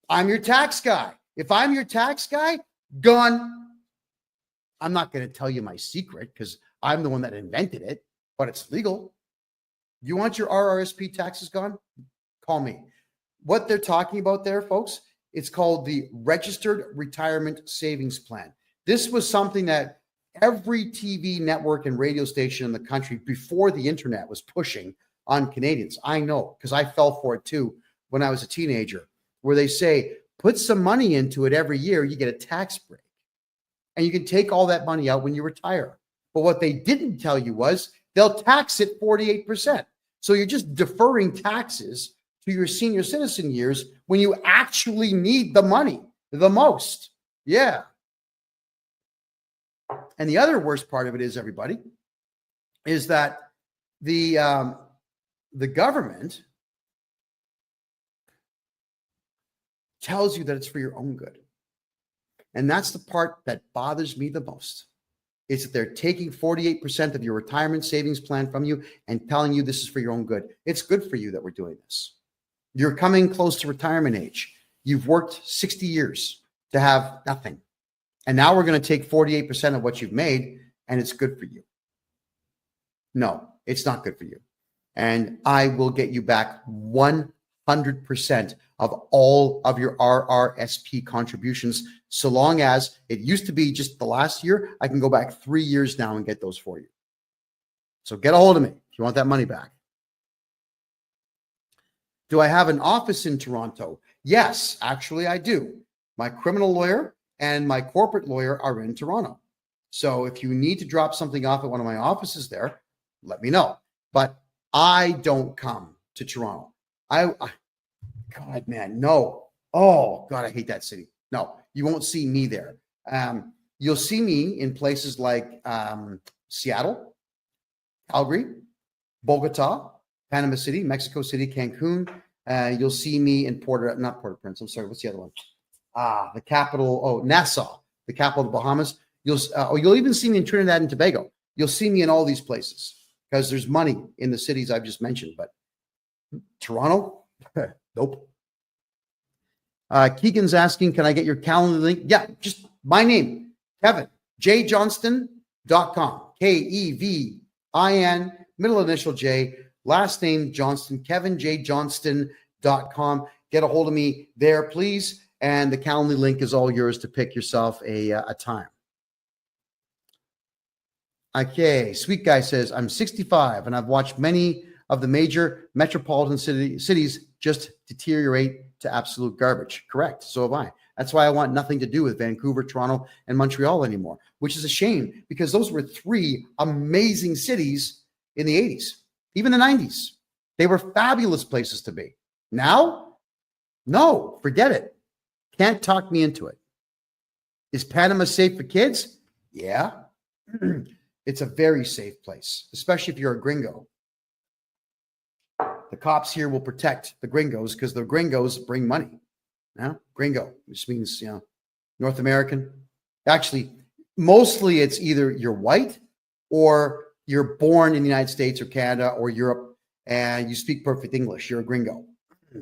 I'm your tax guy. If I'm your tax guy, gone. I'm not going to tell you my secret because I'm the one that invented it, but it's legal. You want your RRSP taxes gone? Call me. What they're talking about there, folks, it's called the Registered Retirement Savings Plan. This was something that every TV network and radio station in the country before the internet was pushing on Canadians. I know because I fell for it too when I was a teenager, where they say, put some money into it every year, you get a tax break. And you can take all that money out when you retire. But what they didn't tell you was they'll tax it 48%. So you're just deferring taxes to your senior citizen years when you actually need the money the most. Yeah. And the other worst part of it is, everybody, is that the government tells you that it's for your own good. And that's the part that bothers me the most, is that they're taking 48% of your retirement savings plan from you and telling you this is for your own good. It's good for you that we're doing this. You're coming close to retirement age. You've worked 60 years to have nothing. And now we're going to take 48% of what you've made, and it's good for you. No, it's not good for you. And I will get you back 100% of all of your RRSP contributions, so long as it used to be just the last year. I can go back 3 years now and get those for you. So get a hold of me if you want that money back. Do I have an office in Toronto? Yes, actually I do. My criminal lawyer and my corporate lawyer are in Toronto. So if you need to drop something off at one of my offices there, let me know. But I don't come to Toronto. God, man, no. Oh, God, I hate that city. No, you won't see me there. You'll see me in places like Seattle, Calgary, Bogota, Panama City, Mexico City, Cancun. You'll see me in not Port-au-Prince. I'm sorry. What's the other one? The capital. Oh, Nassau, the capital of the Bahamas. You'll even see me in Trinidad and Tobago. You'll see me in all these places because there's money in the cities I've just mentioned. But Toronto, nope. Keegan's asking, can I get your calendar link? Yeah, just my name, KevinJJohnston.com. KEVIN, middle initial J, last name Johnston, KevinJJohnston.com. Get a hold of me there, please. And the calendar link is all yours to pick yourself a time. Okay, Sweet Guy says, I'm 65 and I've watched many of the major metropolitan cities just deteriorate to absolute garbage. Correct. So have I. That's why I want nothing to do with Vancouver, Toronto, and Montreal anymore, which is a shame because those were three amazing cities in the 80s, even the 90s. They were fabulous places to be. Now, no, forget it. Can't talk me into it. Is Panama safe for kids? Yeah. It's a very safe place, especially if you're a gringo. The cops here will protect the gringos because the gringos bring money. Now, gringo, which means, North American. Actually, mostly it's either you're white or you're born in the United States or Canada or Europe and you speak perfect English. You're a gringo.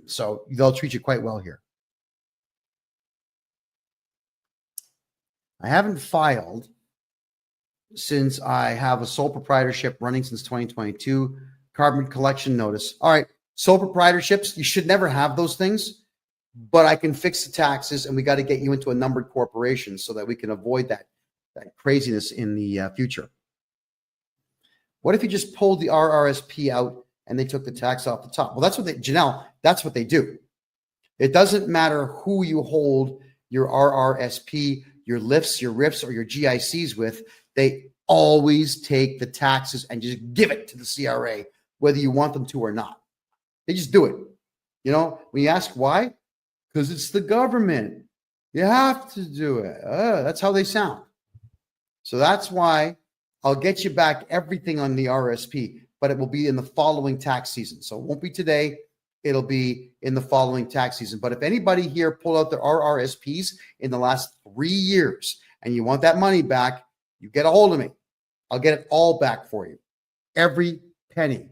So they'll treat you quite well here. I haven't filed since I have a sole proprietorship running since 2022. Carbon collection notice. All right. Sole proprietorships, you should never have those things, but I can fix the taxes and we got to get you into a numbered corporation so that we can avoid that craziness in the future. What if you just pulled the RRSP out and they took the tax off the top? Well, that's what Janelle, that's what they do. It doesn't matter who you hold your RRSP, your lifts, your RIFs, or your GICs with. They always take the taxes and just give it to the CRA, whether you want them to or not. They just do it. When you ask why, because it's the government. You have to do it. That's how they sound. So that's why I'll get you back everything on the RSP, but it will be in the following tax season. So it won't be today. It'll be in the following tax season. But if anybody here pulled out their RRSPs in the last 3 years and you want that money back, you get a hold of me. I'll get it all back for you. Every penny.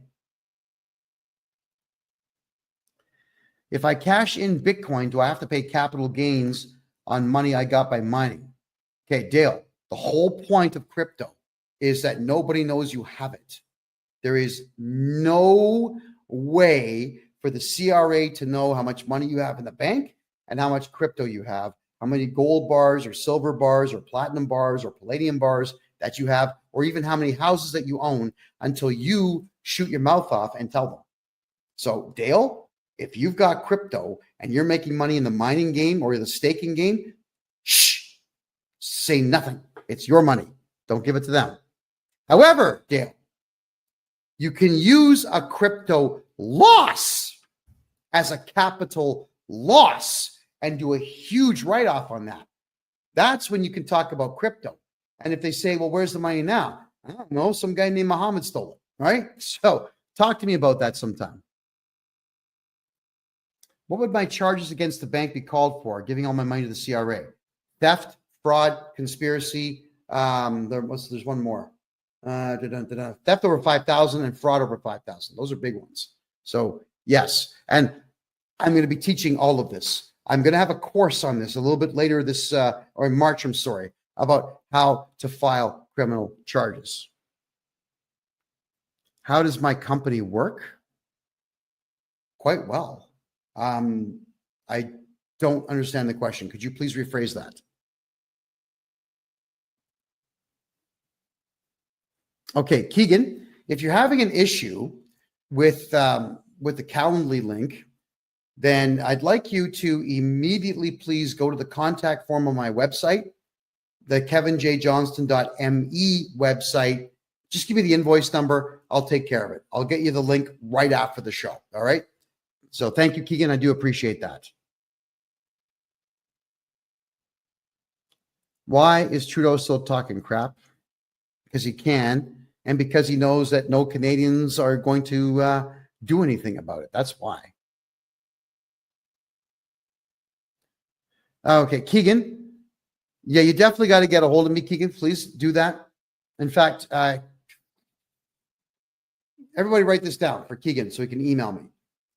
If I cash in Bitcoin, do I have to pay capital gains on money I got by mining? Okay, Dale, the whole point of crypto is that nobody knows you have it. There is no way for the CRA to know how much money you have in the bank and how much crypto you have, how many gold bars or silver bars or platinum bars or palladium bars that you have, or even how many houses that you own until you shoot your mouth off and tell them. So, Dale, if you've got crypto and you're making money in the mining game or the staking game, shh, say nothing. It's your money. Don't give it to them. However, Dale, you can use a crypto loss as a capital loss and do a huge write-off on that. That's when you can talk about crypto. And if they say, well, where's the money now? I don't know. Some guy named Muhammad stole it, right? So talk to me about that sometime. What would my charges against the bank be called for? Giving all my money to the CRA? Theft, fraud, conspiracy. There's one more. Theft over 5,000 and fraud over 5,000. Those are big ones. So yes, and I'm going to be teaching all of this. I'm going to have a course on this a little bit later this, or in March, I'm sorry, about how to file criminal charges. How does my company work? Quite well. I don't understand the question. Could you please rephrase that? Okay, Keegan, if you're having an issue with the Calendly link, then I'd like you to immediately please go to the contact form on my website, the KevinJJohnston.me website. Just give me the invoice number. I'll take care of it. I'll get you the link right after the show. All right. So thank you, Keegan. I do appreciate that. Why is Trudeau still talking crap? Because he can, and because he knows that no Canadians are going to do anything about it. That's why. Okay, Keegan. Yeah, you definitely got to get a hold of me, Keegan. Please do that. In fact, everybody write this down for Keegan so he can email me.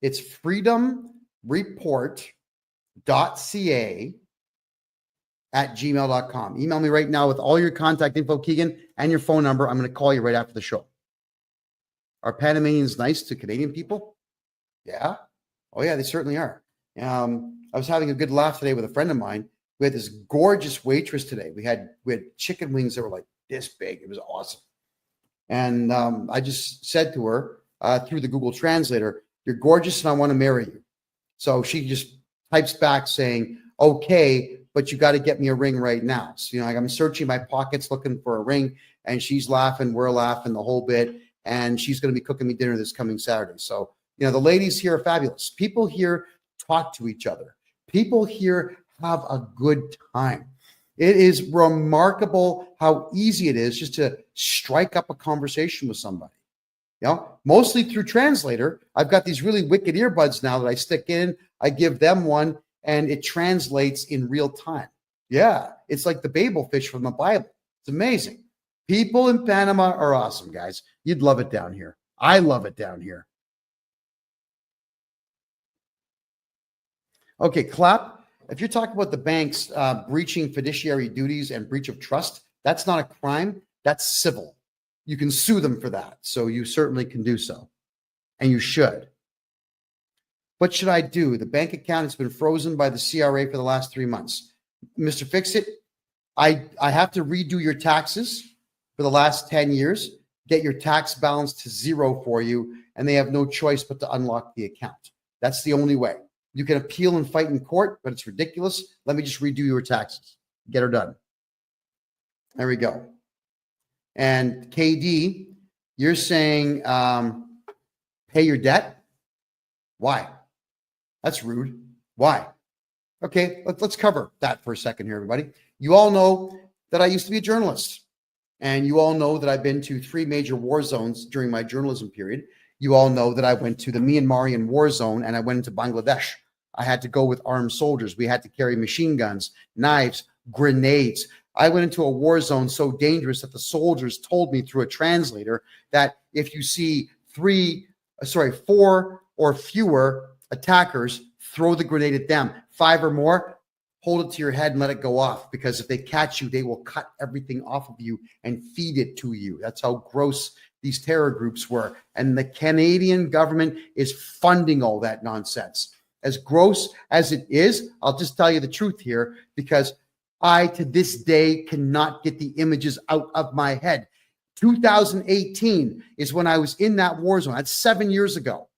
It's freedomreport.ca@gmail.com. Email me right now with all your contact info, Keegan, and your phone number. I'm going to call you right after the show. Are Panamanians nice to Canadian people? Yeah. Oh, yeah, they certainly are. I was having a good laugh today with a friend of mine. We had this gorgeous waitress today. We had chicken wings that were like this big. It was awesome. And I just said to her through the Google Translator, "You're gorgeous and I want to marry you." So she just types back saying, "Okay, but you got to get me a ring right now." So, I'm searching my pockets looking for a ring, and she's laughing, we're laughing the whole bit, and she's going to be cooking me dinner this coming Saturday. So, the ladies here are fabulous. People here talk to each other. People here have a good time. It is remarkable how easy it is just to strike up a conversation with somebody. Mostly through Translator. I've got these really wicked earbuds now that I stick in. I give them one, and it translates in real time. Yeah, it's like the Babel fish from the Bible. It's amazing. People in Panama are awesome, guys. You'd love it down here. I love it down here. Okay, Clap. If you're talking about the banks breaching fiduciary duties and breach of trust, that's not a crime. That's civil. You can sue them for that. So you certainly can do so. And you should. What should I do? The bank account has been frozen by the CRA for the last 3 months. Mr. Fix-It, I have to redo your taxes for the last 10 years, get your tax balance to zero for you, and they have no choice but to unlock the account. That's the only way. You can appeal and fight in court, but it's ridiculous. Let me just redo your taxes. Get her done. There we go. And KD, you're saying pay your debt? Why? That's rude. Why? Okay, let's cover that for a second here, everybody. You all know that I used to be a journalist. And you all know that I've been to 3 major war zones during my journalism period. You all know that I went to the Myanmarian war zone and I went into Bangladesh. I had to go with armed soldiers. We had to carry machine guns, knives, grenades. I went into a war zone so dangerous that the soldiers told me through a translator that if you see 4 or fewer attackers, throw the grenade at them. 5 or more, hold it to your head and let it go off, because if they catch you, they will cut everything off of you and feed it to you. That's how gross these terror groups were. And the Canadian government is funding all that nonsense. As gross as it is, I'll just tell you the truth here, because I, to this day, cannot get the images out of my head. 2018 is when I was in that war zone. That's 7 years ago.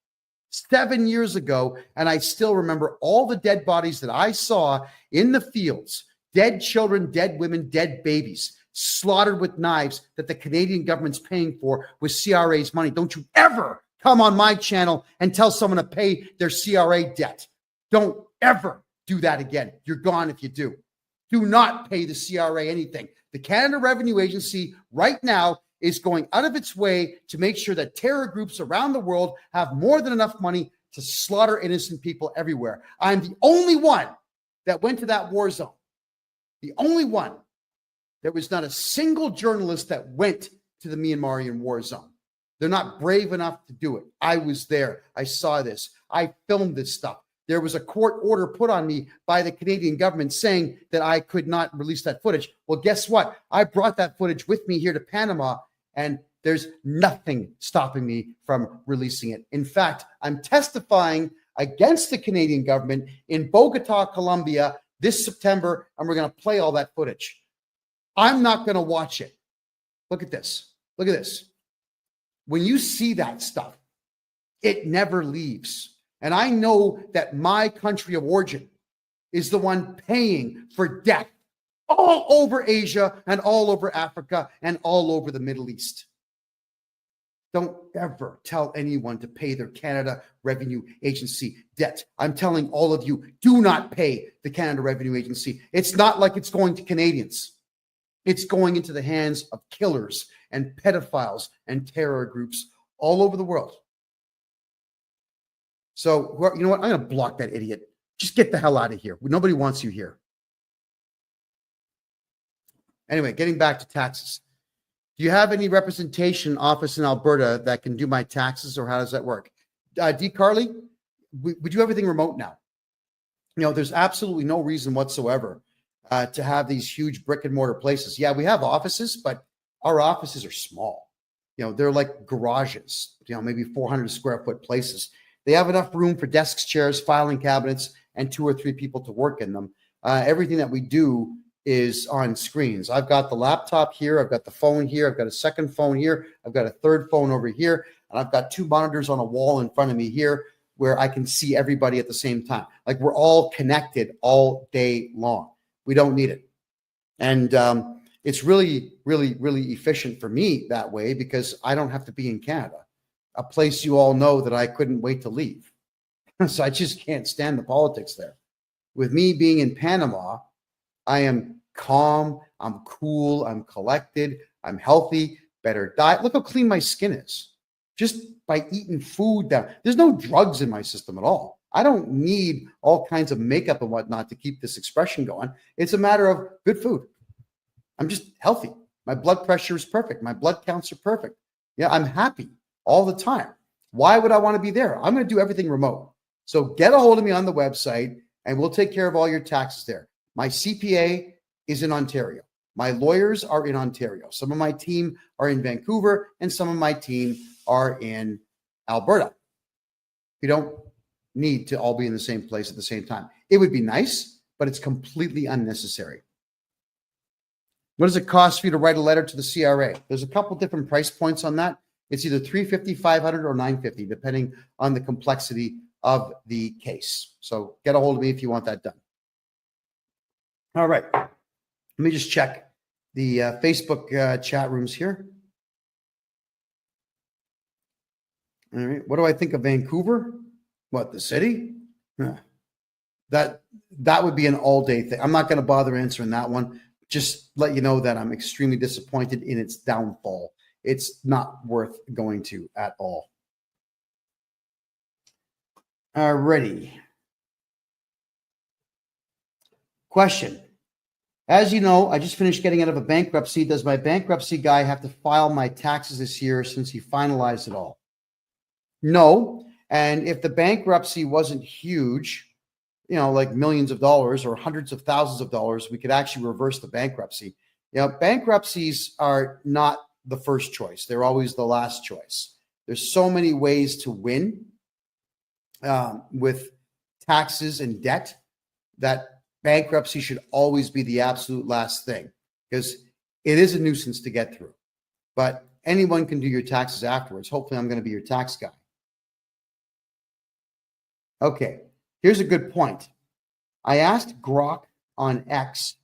7 years ago, and I still remember all the dead bodies that I saw in the fields. Dead children, dead women, dead babies, slaughtered with knives that the Canadian government's paying for with CRA's money. Don't you ever come on my channel and tell someone to pay their CRA debt. Don't ever do that again. You're gone if you do. Do not pay the CRA anything. The Canada Revenue Agency right now is going out of its way to make sure that terror groups around the world have more than enough money to slaughter innocent people everywhere. I'm the only one that went to that war zone. The only one. There was not a single journalist that went to the Myanmarian war zone. They're not brave enough to do it. I was there. I saw this. I filmed this stuff. There was a court order put on me by the Canadian government saying that I could not release that footage. Well, guess what? I brought that footage with me here to Panama, and there's nothing stopping me from releasing it. In fact, I'm testifying against the Canadian government in Bogota, Colombia this September, and we're going to play all that footage. I'm not going to watch it. Look at this. Look at this. When you see that stuff, it never leaves. And I know that my country of origin is the one paying for death all over Asia and all over Africa and all over the Middle East. Don't ever tell anyone to pay their Canada Revenue Agency debt. I'm telling all of you, do not pay the Canada Revenue Agency. It's not like it's going to Canadians. It's going into the hands of killers and pedophiles and terror groups all over the world. So, you know what? I'm going to block that idiot. Just get the hell out of here. Nobody wants you here. Anyway, getting back to taxes. Do you have any representation office in Alberta that can do my taxes, or how does that work? D. Carly, we do everything remote now. You know, there's absolutely no reason whatsoever to have these huge brick and mortar places. Yeah, we have offices, but our offices are small. You know, they're like garages, you know, maybe 400 square foot places. They have enough room for desks, chairs, filing cabinets, and 2 or 3 people to work in them. Everything that we do is on screens. I've got the laptop here. I've got the phone here. I've got a second phone here. I've got a third phone over here. And I've got 2 monitors on a wall in front of me here where I can see everybody at the same time. Like, we're all connected all day long. We don't need it. And it's really, really, really efficient for me that way, because I don't have to be in Canada, a place you all know that I couldn't wait to leave. So I just can't stand the politics there. With me being in Panama, I am calm, I'm cool, I'm collected, I'm healthy, better diet. Look how clean my skin is just by eating food that there's no drugs in my system at all. I don't need all kinds of makeup and whatnot to keep this expression going. It's a matter of good food. I'm just healthy. My blood pressure is perfect. My blood counts are perfect. Yeah, I'm happy all the time. Why would I want to be there? I'm going to do everything remote. So get a hold of me on the website and we'll take care of all your taxes there. My CPA is in Ontario. My lawyers are in Ontario. Some of my team are in Vancouver and some of my team are in Alberta. We don't need to all be in the same place at the same time. It would be nice, but it's completely unnecessary. What does it cost for you to write a letter to the CRA? There's a couple different price points on that. It's either $350, $500, or $950, depending on the complexity of the case. So get a hold of me if you want that done. All right. Let me just check the Facebook chat rooms here. All right. What do I think of Vancouver? What, the city? That would be an all-day thing. I'm not going to bother answering that one. just let you know that I'm extremely disappointed in its downfall. It's not worth going to at all. Alrighty. Question. As you know, I just finished getting out of a bankruptcy. Does my bankruptcy guy have to file my taxes this year since he finalized it all? No. And if the bankruptcy wasn't huge, like millions of dollars or hundreds of thousands of dollars, we could actually reverse the bankruptcy. Bankruptcies are not the first choice. They're always the last choice. There's so many ways to win with taxes and debt that bankruptcy should always be the absolute last thing, because it is a nuisance to get through. But anyone can do your taxes afterwards. Hopefully, I'm going to be your tax guy. Okay, here's a good point. I asked Grok on X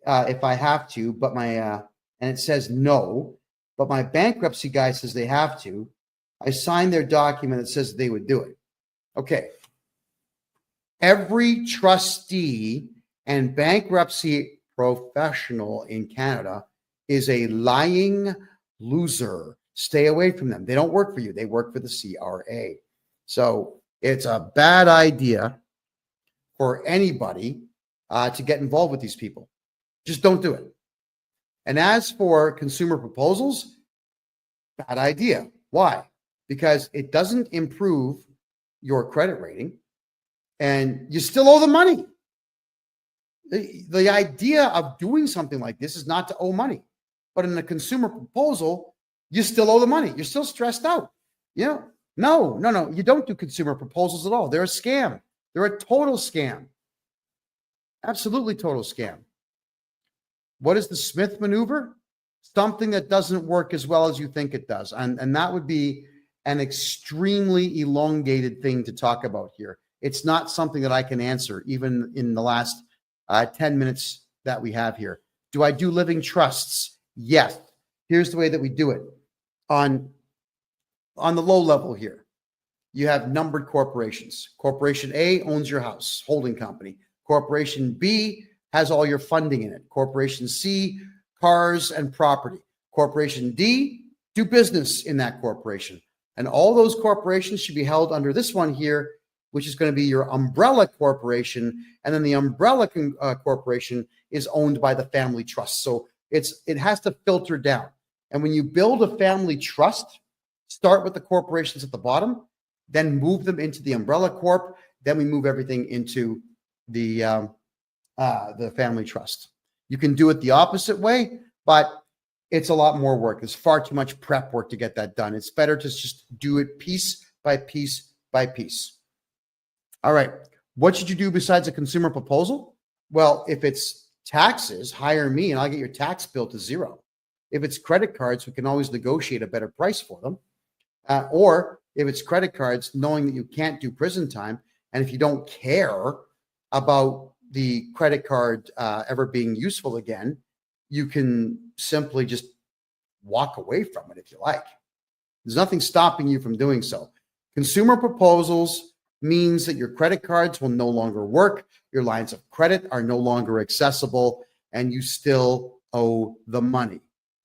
if I have to, but and it says no, but my bankruptcy guy says they have to. I signed their document that says they would do it. Okay. Every trustee and bankruptcy professional in Canada is a lying loser. Stay away from them. They don't work for you. They work for the CRA. So it's a bad idea for anybody to get involved with these people. Just don't do it. And as for consumer proposals, bad idea. Why? Because it doesn't improve your credit rating, and you still owe the money. The idea of doing something like this is not to owe money. But in a consumer proposal, you still owe the money. You're still stressed out. No, you don't do consumer proposals at all. They're a scam. They're a total scam. Absolutely total scam. What is the Smith maneuver? Something that doesn't work as well as you think it does. And that would be an extremely elongated thing to talk about here. It's not something that I can answer, even in the last 10 minutes that we have here. Do I do living trusts? Yes. Here's the way that we do it. On the low level here, you have numbered corporations. Corporation A owns your house, holding company. Corporation B has all your funding in it. Corporation C, cars and property. Corporation D, do business in that corporation. And all those corporations should be held under this one here, which is going to be your umbrella corporation. And then the umbrella corporation is owned by the family trust. So it has to filter down. And when you build a family trust, start with the corporations at the bottom, then move them into the umbrella corp. Then we move everything into the family trust. You can do it the opposite way, but it's a lot more work. There's far too much prep work to get that done. It's better to just do it piece by piece by piece. All right. What should you do besides a consumer proposal? Well, if it's taxes, hire me and I'll get your tax bill to zero. If it's credit cards, we can always negotiate a better price for them. Or if it's credit cards, knowing that you can't do prison time, and if you don't care about the credit card ever being useful again, you can simply just walk away from it if you like. There's nothing stopping you from doing so. Consumer proposals means that your credit cards will no longer work, your lines of credit are no longer accessible, and you still owe the money.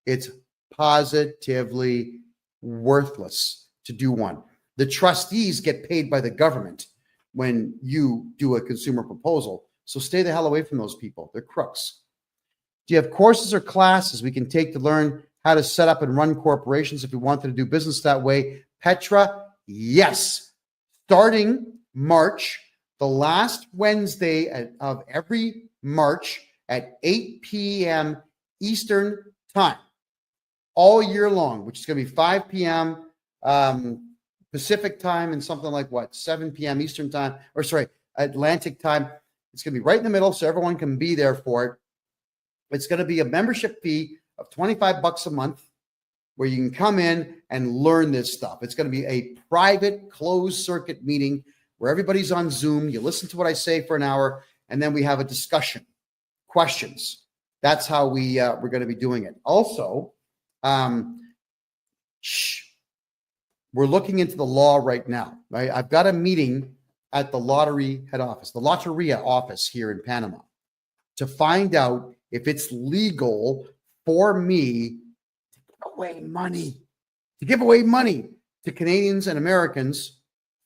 It's positively worthless to do one. The trustees get paid by the government when you do a consumer proposal. So stay the hell away from those people. They're crooks. Do you have courses or classes we can take to learn how to set up and run corporations if we wanted to do business that way? Petra, yes. Starting March, the last Wednesday of every March at 8 p.m. Eastern time, all year long, which is going to be 5 p.m. Pacific time and something like 7 p.m. Eastern time, or sorry, Atlantic time. It's going to be right in the middle so everyone can be there for it. It's going to be a membership fee of $25 a month where you can come in and learn this stuff. It's going to be a private closed circuit meeting where everybody's on Zoom. You listen to what I say for an hour, and then we have a discussion, questions. That's how we're going to be doing it. Also, we're looking into the law right now. Right? I've got a meeting at the lottery head office, the Lotteria office here in Panama, to find out if it's legal for me to give away money to Canadians and Americans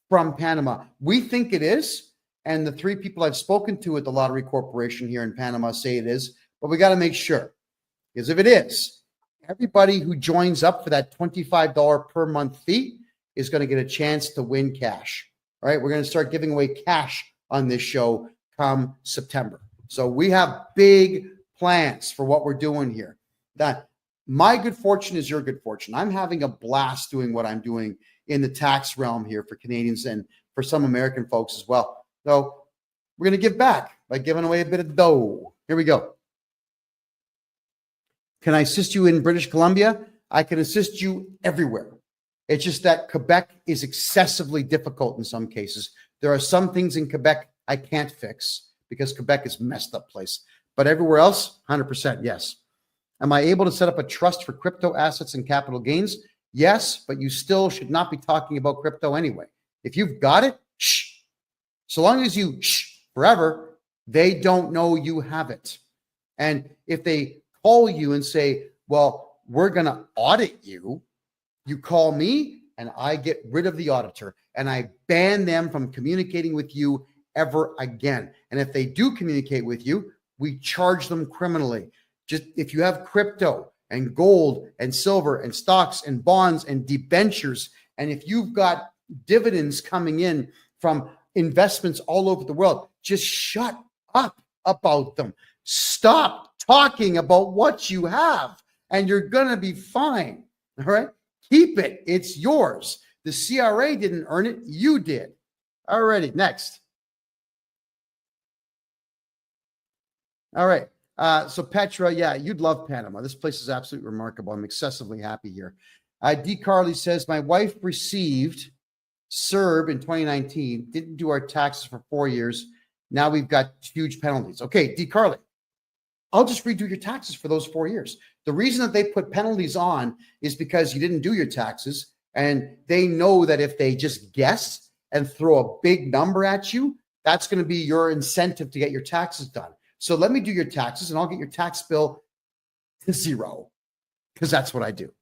from Panama. We think it is, and the 3 people I've spoken to at the Lottery Corporation here in Panama say it is, but we got to make sure. Because if it is, everybody who joins up for that $25 per month fee is going to get a chance to win cash. All right, we're going to start giving away cash on this show come September. So we have big plans for what we're doing here. That my good fortune is your good fortune. I'm having a blast doing what I'm doing in the tax realm here for Canadians and for some American folks as well. So we're going to give back by giving away a bit of dough. Here we go. Can I assist you in British Columbia? I can assist you everywhere. It's just that Quebec is excessively difficult in some cases. There are some things in Quebec I can't fix because Quebec is a messed up place. But everywhere else, 100% yes. Am I able to set up a trust for crypto assets and capital gains? Yes, but you still should not be talking about crypto anyway. If you've got it, shh. So long as you shh forever, they don't know you have it. And if they call you and say, well, we're going to audit you, you call me and I get rid of the auditor and I ban them from communicating with you ever again. And if they do communicate with you, we charge them criminally. Just if you have crypto and gold and silver and stocks and bonds and debentures, and if you've got dividends coming in from investments all over the world, just shut up about them. Stop talking about what you have and you're going to be fine. All right. Keep it. It's yours. The CRA didn't earn it. You did. All righty. Next. All right. So Petra, yeah, you'd love Panama. This place is absolutely remarkable. I'm excessively happy here. D. Carly says, my wife received CERB in 2019, didn't do our taxes for 4 years. Now we've got huge penalties. Okay, D. Carly, I'll just redo your taxes for those 4 years. The reason that they put penalties on is because you didn't do your taxes, and they know that if they just guess and throw a big number at you, that's going to be your incentive to get your taxes done. So let me do your taxes and I'll get your tax bill to zero because that's what I do.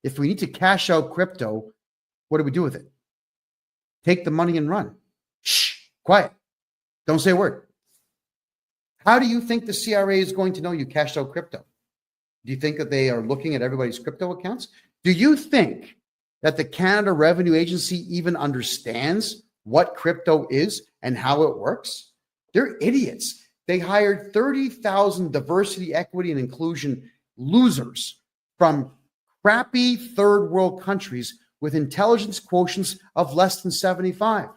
If we need to cash out crypto, what do we do with it? Take the money and run. Shh, quiet. Don't say a word. How do you think the CRA is going to know you cashed out crypto? Do you think that they are looking at everybody's crypto accounts? Do you think that the Canada Revenue Agency even understands what crypto is and how it works? They're idiots. They hired 30,000 diversity, equity, and inclusion losers from crappy third world countries with intelligence quotients of less than 75.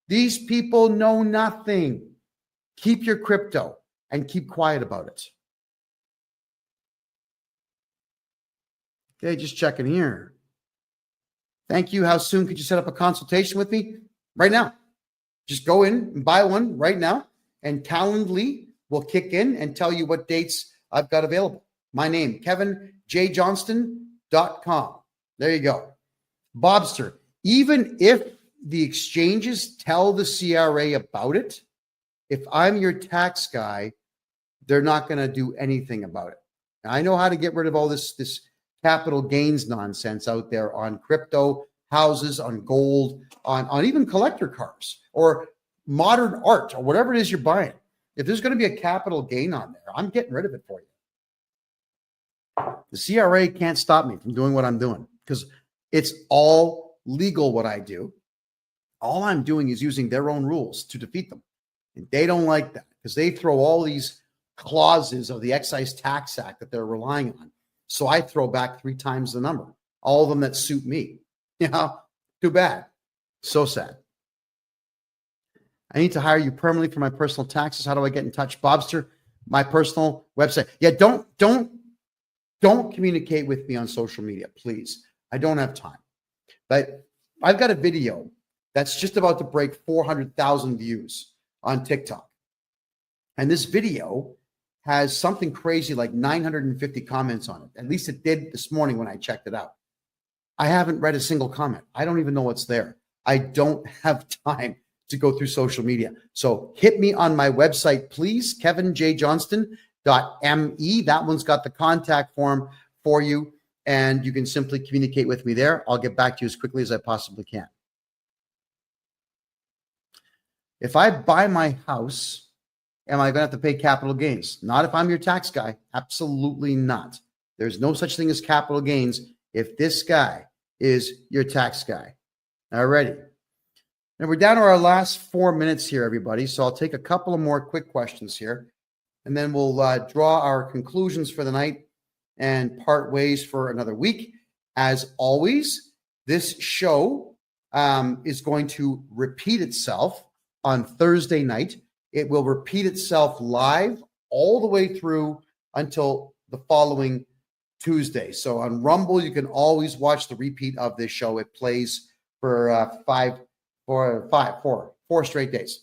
These people know nothing. Keep your crypto and keep quiet about it. Okay, just checking here. Thank you. How soon could you set up a consultation with me? Right now. Just go in and buy one right now. And Calendly will kick in and tell you what dates I've got available. My name, KevinJJohnston.com. There you go. Bobster, even if the exchanges tell the CRA about it, if I'm your tax guy, they're not going to do anything about it. Now, I know how to get rid of all this capital gains nonsense out there on crypto, houses, on gold, on even collector cars or modern art or whatever it is you're buying. If there's going to be a capital gain on there, I'm getting rid of it for you. The CRA can't stop me from doing what I'm doing because it's all legal what I do. All I'm doing is using their own rules to defeat them. And they don't like that because they throw all these clauses of the Excise Tax Act that they're relying on. So I throw back 3 times the number, all of them that suit me. You know, too bad. So sad. I need to hire you permanently for my personal taxes. How do I get in touch? Bobster, my personal website. Yeah, don't communicate with me on social media, please. I don't have time. But I've got a video that's just about to break 400,000 views on TikTok. And this video has something crazy like 950 comments on it. At least it did this morning when I checked it out. I haven't read a single comment. I don't even know what's there. I don't have time to go through social media. So hit me on my website, please, KevinJJohnston.me. That one's got the contact form for you, and you can simply communicate with me there. I'll get back to you as quickly as I possibly can. If I buy my house, am I going to have to pay capital gains? Not if I'm your tax guy. Absolutely not. There's no such thing as capital gains if this guy is your tax guy. Alrighty. And we're down to our last 4 minutes here, everybody. So I'll take a couple of more quick questions here, and then we'll draw our conclusions for the night and part ways for another week. As always, this show is going to repeat itself on Thursday night. It will repeat itself live all the way through until the following Tuesday. So on Rumble, you can always watch the repeat of this show. It plays for four straight days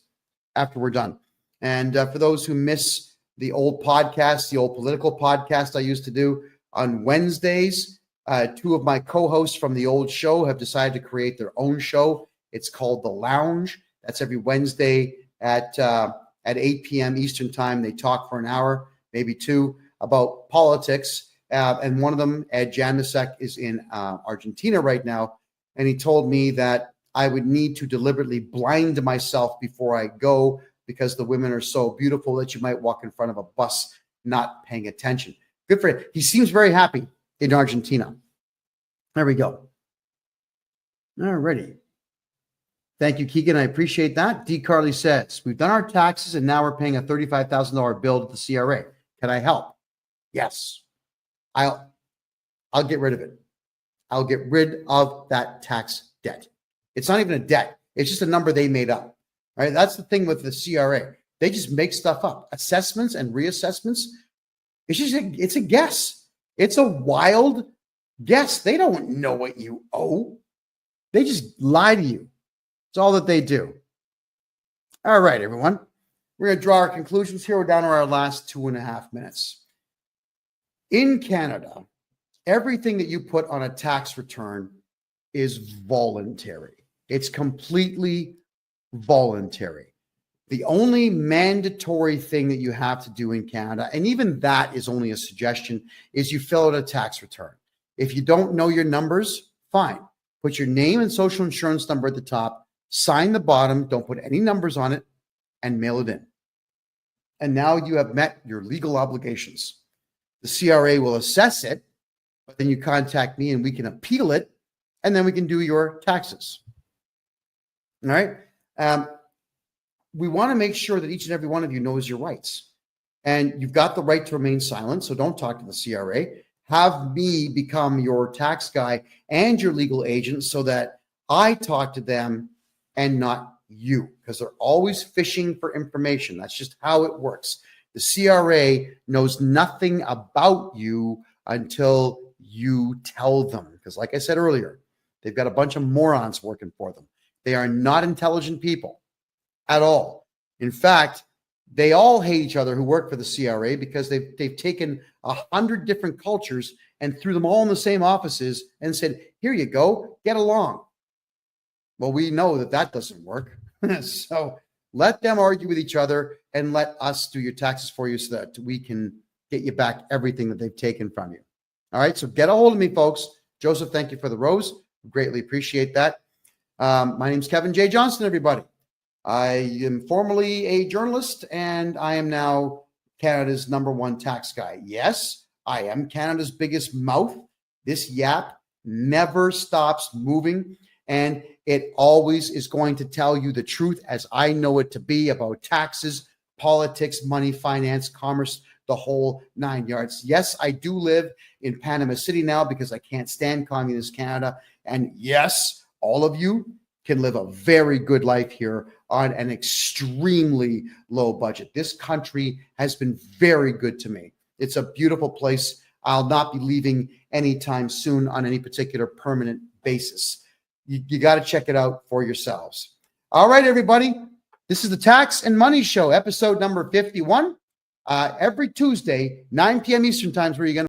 after we're done. And for those who miss the old podcast, the old political podcast I used to do on Wednesdays, two of my co-hosts from the old show have decided to create their own show. It's called The Lounge. That's every Wednesday at 8 p.m. Eastern time. They talk for an hour, maybe two, about politics. And one of them, Ed Janusek, is in Argentina right now. And he told me that I would need to deliberately blind myself before I go because the women are so beautiful that you might walk in front of a bus not paying attention. Good for him. He seems very happy in Argentina. There we go. All righty. Thank you, Keegan. I appreciate that. D. Carly says, we've done our taxes and now we're paying a $35,000 bill to the CRA. Can I help? Yes. I'll get rid of it. I'll get rid of that tax debt. It's not even a debt. It's just a number they made up. Right? That's the thing with the CRA. They just make stuff up. Assessments and reassessments. It's a guess. It's a wild guess. They don't know what you owe. They just lie to you. It's all that they do. All right, everyone. We're going to draw our conclusions here. We're down to our last 2.5 minutes. In Canada, everything that you put on a tax return is voluntary. It's completely voluntary. The only mandatory thing that you have to do in Canada, and even that is only a suggestion, is you fill out a tax return. If you don't know your numbers, fine. Put your name and social insurance number at the top, sign the bottom, don't put any numbers on it, and mail it in. And now you have met your legal obligations. The CRA will assess it, but then you contact me and we can appeal it, and then we can do your taxes. All right? We want to make sure that each and every one of you knows your rights. And you've got the right to remain silent, so don't talk to the CRA. Have me become your tax guy and your legal agent so that I talk to them and not you, because they're always fishing for information. That's just how it works. The CRA knows nothing about you until you tell them. Because like I said earlier, they've got a bunch of morons working for them. They are not intelligent people at all. In fact, they all hate each other who work for the CRA because they've taken 100 different cultures and threw them all in the same offices and said, here you go, get along. Well, we know that doesn't work. So let them argue with each other and let us do your taxes for you so that we can get you back everything that they've taken from you. All right, so get a hold of me, folks. Joseph, thank you for the rose. Greatly appreciate that. My name's Kevin J. Johnston, everybody. I am formerly a journalist, and I am now Canada's #1 tax guy. Yes, I am Canada's biggest mouth. This yap never stops moving, and it always is going to tell you the truth as I know it to be about taxes, politics, money, finance, commerce, the whole 9 yards. Yes, I do live in Panama City now because I can't stand communist Canada. And yes, all of you can live a very good life here on an extremely low budget. This country has been very good to me. It's a beautiful place. I'll not be leaving anytime soon on any particular permanent basis. You got to check it out for yourselves. All right, everybody. This is the Tax and Money Show, episode number 51. Every Tuesday, 9 p.m. Eastern time is where you're going to